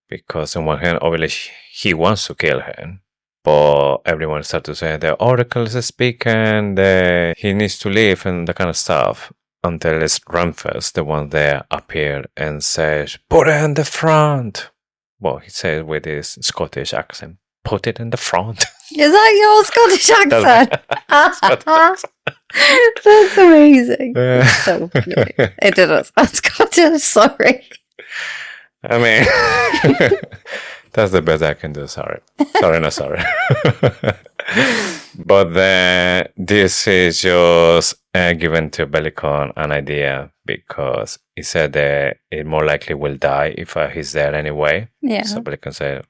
because on one hand, obviously he wants to kill him, but everyone starts to say the oracle is speaking, that he needs to leave and that kind of stuff. Until it's Ramphis, the one there, appear and says, "Put it in the front." Well, he says with his Scottish accent, "Put it in the front." Is that your Scottish accent? That's amazing. So cute. It didn't sound Scottish, sorry. I mean, that's the best I can do. Sorry. Not sorry. But then this is just given to Belicon an idea because he said that it more likely will die if he's there anyway. Yeah. So Belicon said,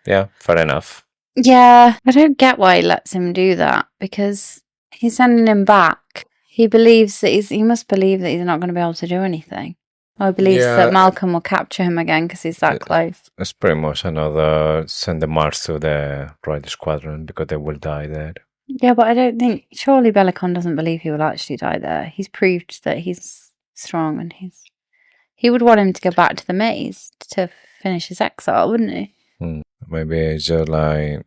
yeah, fair enough. Yeah, I don't get why he lets him do that because he's sending him back. He believes that he must believe that he's not going to be able to do anything. Or he believes that Malcolm will capture him again because he's that close. It's pretty much another send the Mars to the Royal Squadron because they will die there. Yeah, but I don't think... Surely Belicon doesn't believe he will actually die there. He's proved that he's strong and he would want him to go back to the maze to finish his exile, wouldn't he? Maybe it's just like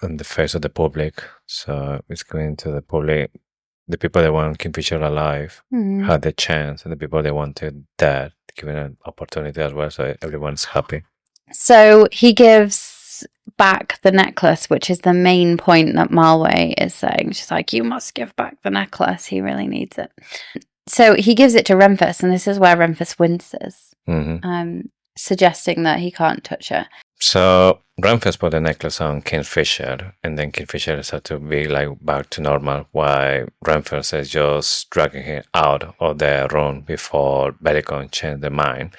in the face of the public. So it's going to the public. The people that want Kingfisher alive had the chance, and the people that wanted dead given an opportunity as well. So everyone's happy. So he gives back the necklace, which is the main point that Malway is saying. She's like, you must give back the necklace. He really needs it. So he gives it to Ramphis, and this is where Ramphis winces, suggesting that he can't touch it. So Ramphis put the necklace on Kingfisher, and then Kingfisher started to be like back to normal, while Ramphis is just dragging him out of the room before Belicon changed their mind.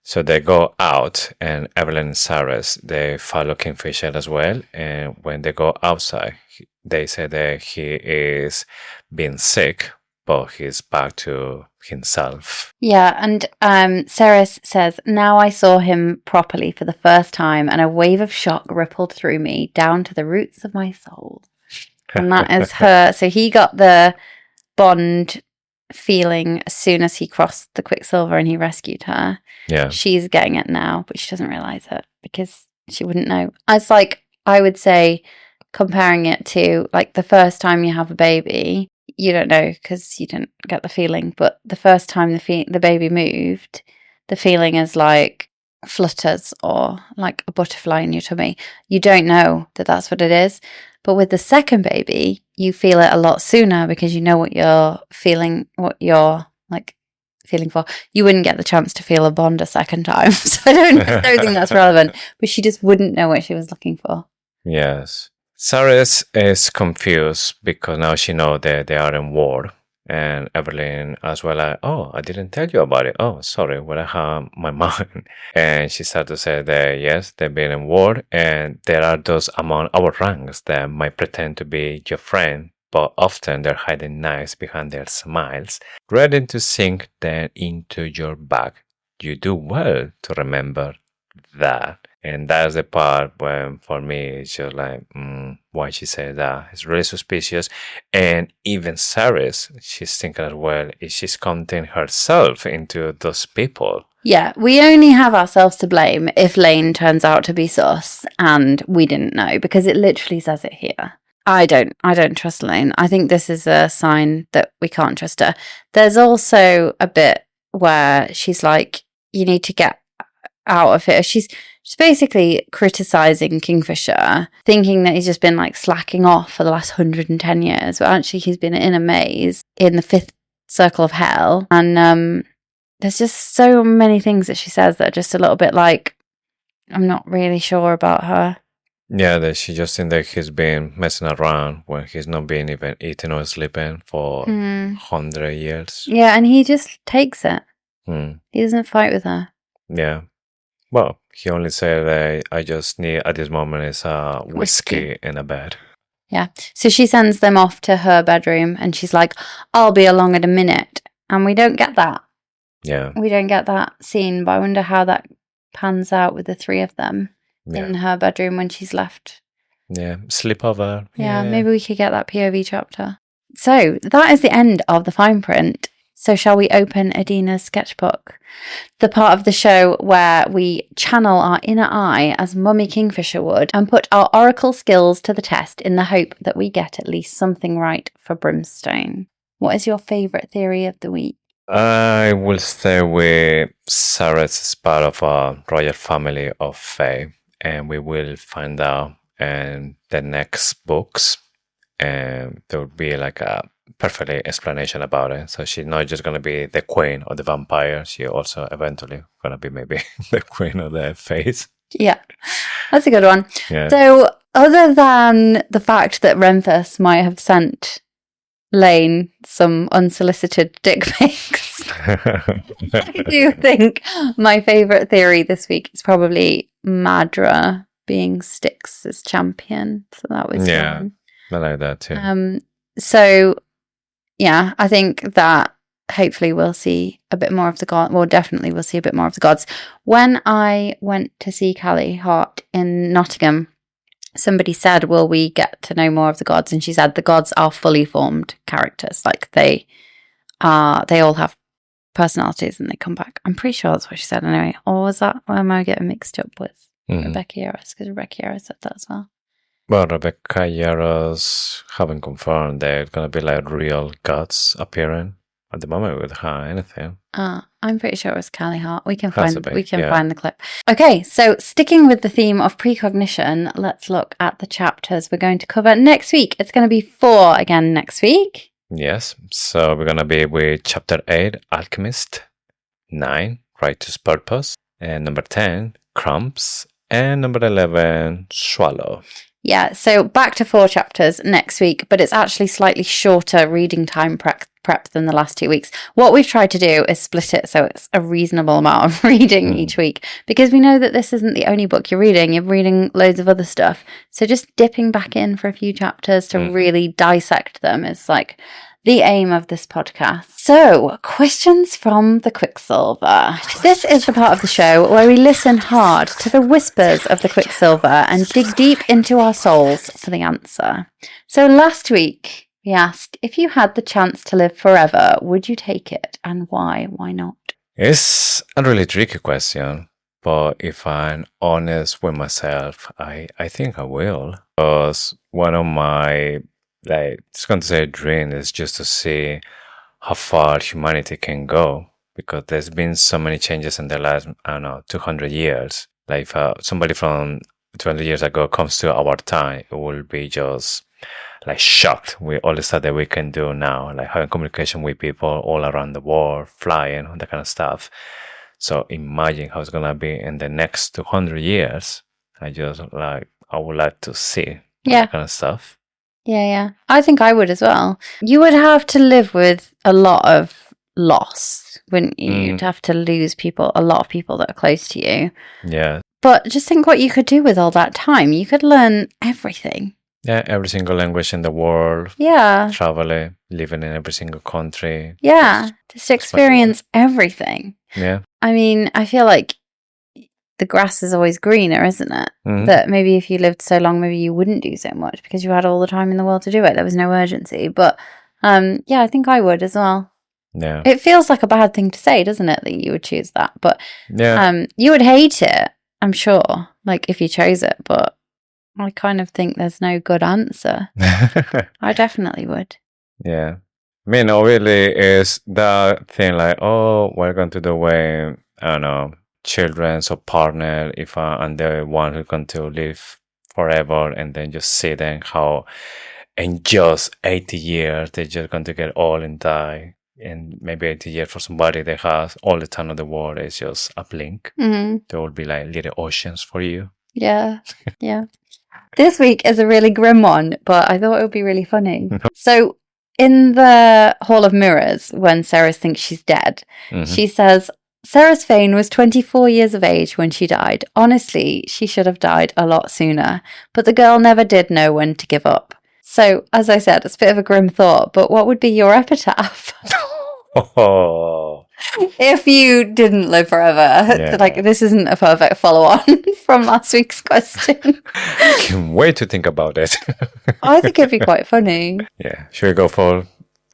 So they go out, and Everlayne and Saeris, they follow Kingfisher as well. And when they go outside, they say that he is being sick, but he's back to himself. Yeah, and Saeris says, now I saw him properly for the first time, and a wave of shock rippled through me down to the roots of my soul. And that is her. So he got the bond feeling as soon as he crossed the Quicksilver and he rescued her. Yeah. She's getting it now, but she doesn't realise it because she wouldn't know. It's like, I would say, comparing it to like the first time you have a baby, you don't know because you didn't get the feeling, but the first time the baby moved, the feeling is like flutters or like a butterfly in your tummy. You don't know that that's what it is. But with the second baby, you feel it a lot sooner because you know what you're feeling, what you're like feeling for. You wouldn't get the chance to feel a bond a second time. So I don't think that's relevant. But she just wouldn't know what she was looking for. Yes. Saeris is confused because now she knows that they are in war. And Everlayne as well, like, oh, I didn't tell you about it. Oh, sorry, what I have my mind. And she started to say that, yes, they've been in war, and there are those among our ranks that might pretend to be your friend, but often they're hiding knives behind their smiles, ready to sink them into your back. You do well to remember that. And that's the part when, for me, it's just like, why she said that? It's really suspicious. And even Saeris, she's thinking as well, is she's counting herself into those people. Yeah, we only have ourselves to blame if Lane turns out to be sus, and we didn't know, because it literally says it here. I don't trust Lane. I think this is a sign that we can't trust her. There's also a bit where she's like, you need to get out of here. She's basically criticizing Kingfisher, thinking that he's just been like slacking off for the last 110 years, but actually he's been in a maze in the 5th circle of hell. And there's just so many things that she says that are just a little bit like, I'm not really sure about her. Yeah, that she just thinks that he's been messing around when he's not been even eating or sleeping for 100 years. Yeah, and he just takes it. He doesn't fight with her. Yeah. Well, he only said that I just need, at this moment, is a whiskey in a bed. Yeah. So she sends them off to her bedroom and she's like, I'll be along in a minute. And we don't get that. Yeah. We don't get that scene, but I wonder how that pans out with the 3 of them in her bedroom when she's left. Yeah. Sleepover. Yeah, maybe we could get that POV chapter. So that is the end of the fine print. So shall we open Adina's sketchbook? The part of the show where we channel our inner eye as Mummy Kingfisher would and put our oracle skills to the test in the hope that we get at least something right for Brimstone. What is your favourite theory of the week? I will stay with Saeris is part of a royal family of Fae, and we will find out in the next books, and there will be like a perfect explanation about it. So she's not just going to be the queen of the vampire, she also eventually going to be maybe the queen of the Faes. Yeah, that's a good one. Yeah. So other than the fact that Renthus might have sent Lane some unsolicited dick pics, I do think my favourite theory this week is probably Madra being Styx's champion. So that was fun. I like that too. So yeah, I think that hopefully we'll see a bit more of the gods. Well, definitely we'll see a bit more of the gods. When I went to see Callie Hart in Nottingham, somebody said, will we get to know more of the gods? And she said the gods are fully formed characters. Like they all have personalities and they come back. I'm pretty sure that's what she said anyway. Or was that, or am I getting mixed up with Rebecca Yarros? Because Rebecca Yarros said that as well. Well, Rebecca Yarros haven't confirmed they're going to be like real gods appearing. At the moment, with her, anything. I'm pretty sure it was Callie Hart. We can find Possibly, find the clip. Okay, so sticking with the theme of precognition, let's look at the chapters we're going to cover next week. It's going to be 4 again next week. Yes, so we're going to be with chapter 8, Alchemist, 9, Righteous Purpose, and number 10, Crumbs, and number 11, Swallow. Yeah, so back to 4 chapters next week, but it's actually slightly shorter reading time prep than the last 2 weeks. What we've tried to do is split it so it's a reasonable amount of reading each week, because we know that this isn't the only book you're reading loads of other stuff. So just dipping back in for a few chapters to really dissect them is like the aim of this podcast. So, questions from the Quicksilver. This is the part of the show where we listen hard to the whispers of the Quicksilver and dig deep into our souls for the answer. So last week, we asked, if you had the chance to live forever, would you take it? And why? Why not? It's a really tricky question, but if I'm honest with myself, I think I will. Because one of my, it's going to say dream is just to see how far humanity can go. Because there's been so many changes in the last, 200 years. Like if somebody from 20 years ago comes to our time, it will be just like shocked with all the stuff that we can do now, like having communication with people all around the world, flying, all that kind of stuff. So imagine how it's gonna be in the next 200 years. I would like to see that kind of stuff. Yeah. I think I would as well. You would have to live with a lot of loss, wouldn't you? You'd have to lose a lot of people that are close to you. Yeah. But just think what you could do with all that time. You could learn everything. Yeah, every single language in the world. Yeah. Traveling, living in every single country. Yeah. Just experience everything. Yeah. I mean, I feel like the grass is always greener, isn't it? Mhm. That maybe if you lived so long, maybe you wouldn't do so much because you had all the time in the world to do it. There was no urgency. But yeah, I think I would as well. Yeah. It feels like a bad thing to say, doesn't it, that you would choose that? But Yeah. you would hate it, I'm sure, like if you chose it. But I kind of think there's no good answer. I definitely would. Yeah. I mean, obviously, is that thing like, oh, we're going to do away, I don't know, children's or partner if I'm the one who's going to live forever, and then just see then how in just 80 years they're just going to get old and die. And maybe 80 years for somebody that has all the time of the world is just a blink. Mm-hmm. There will be like little oceans for you. Yeah. This week is a really grim one, but I thought it would be really funny. So, in the Hall of Mirrors, when Saeris thinks she's dead, she says, Saeris Fane was 24 years of age when she died. Honestly, she should have died a lot sooner, but the girl never did know when to give up. So, as I said, it's a bit of a grim thought, but what would be your epitaph? Oh. If you didn't live forever. Yeah. Like, this isn't a perfect follow-on from last week's question. Can't wait to think about it. I think it'd be quite funny. Yeah. Should we go for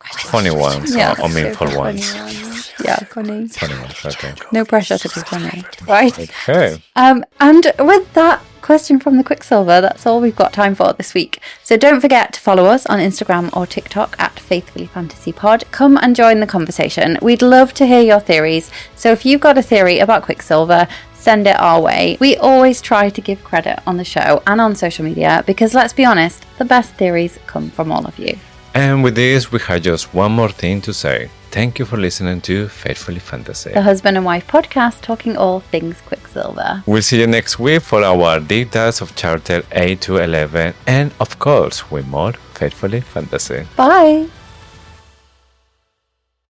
funny ones or meaningful funny ones? Yeah, funny. Funny ones, okay. No pressure to be funny. Right. Okay. And with that question from the Quicksilver, that's all we've got time for this week. So don't forget to follow us on Instagram or TikTok at Faithfully Fantasy Pod. Come and join the conversation. We'd love to hear your theories. So if you've got a theory about Quicksilver, send it our way. We always try to give credit on the show and on social media because, let's be honest, the best theories come from all of you. And with this, we have just one more thing to say. Thank you for listening to Faithfully Fantasy, the husband and wife podcast talking all things Quicksilver. We'll see you next week for our deep dives of Chapter 8 to 11, and of course, with more Faithfully Fantasy. Bye!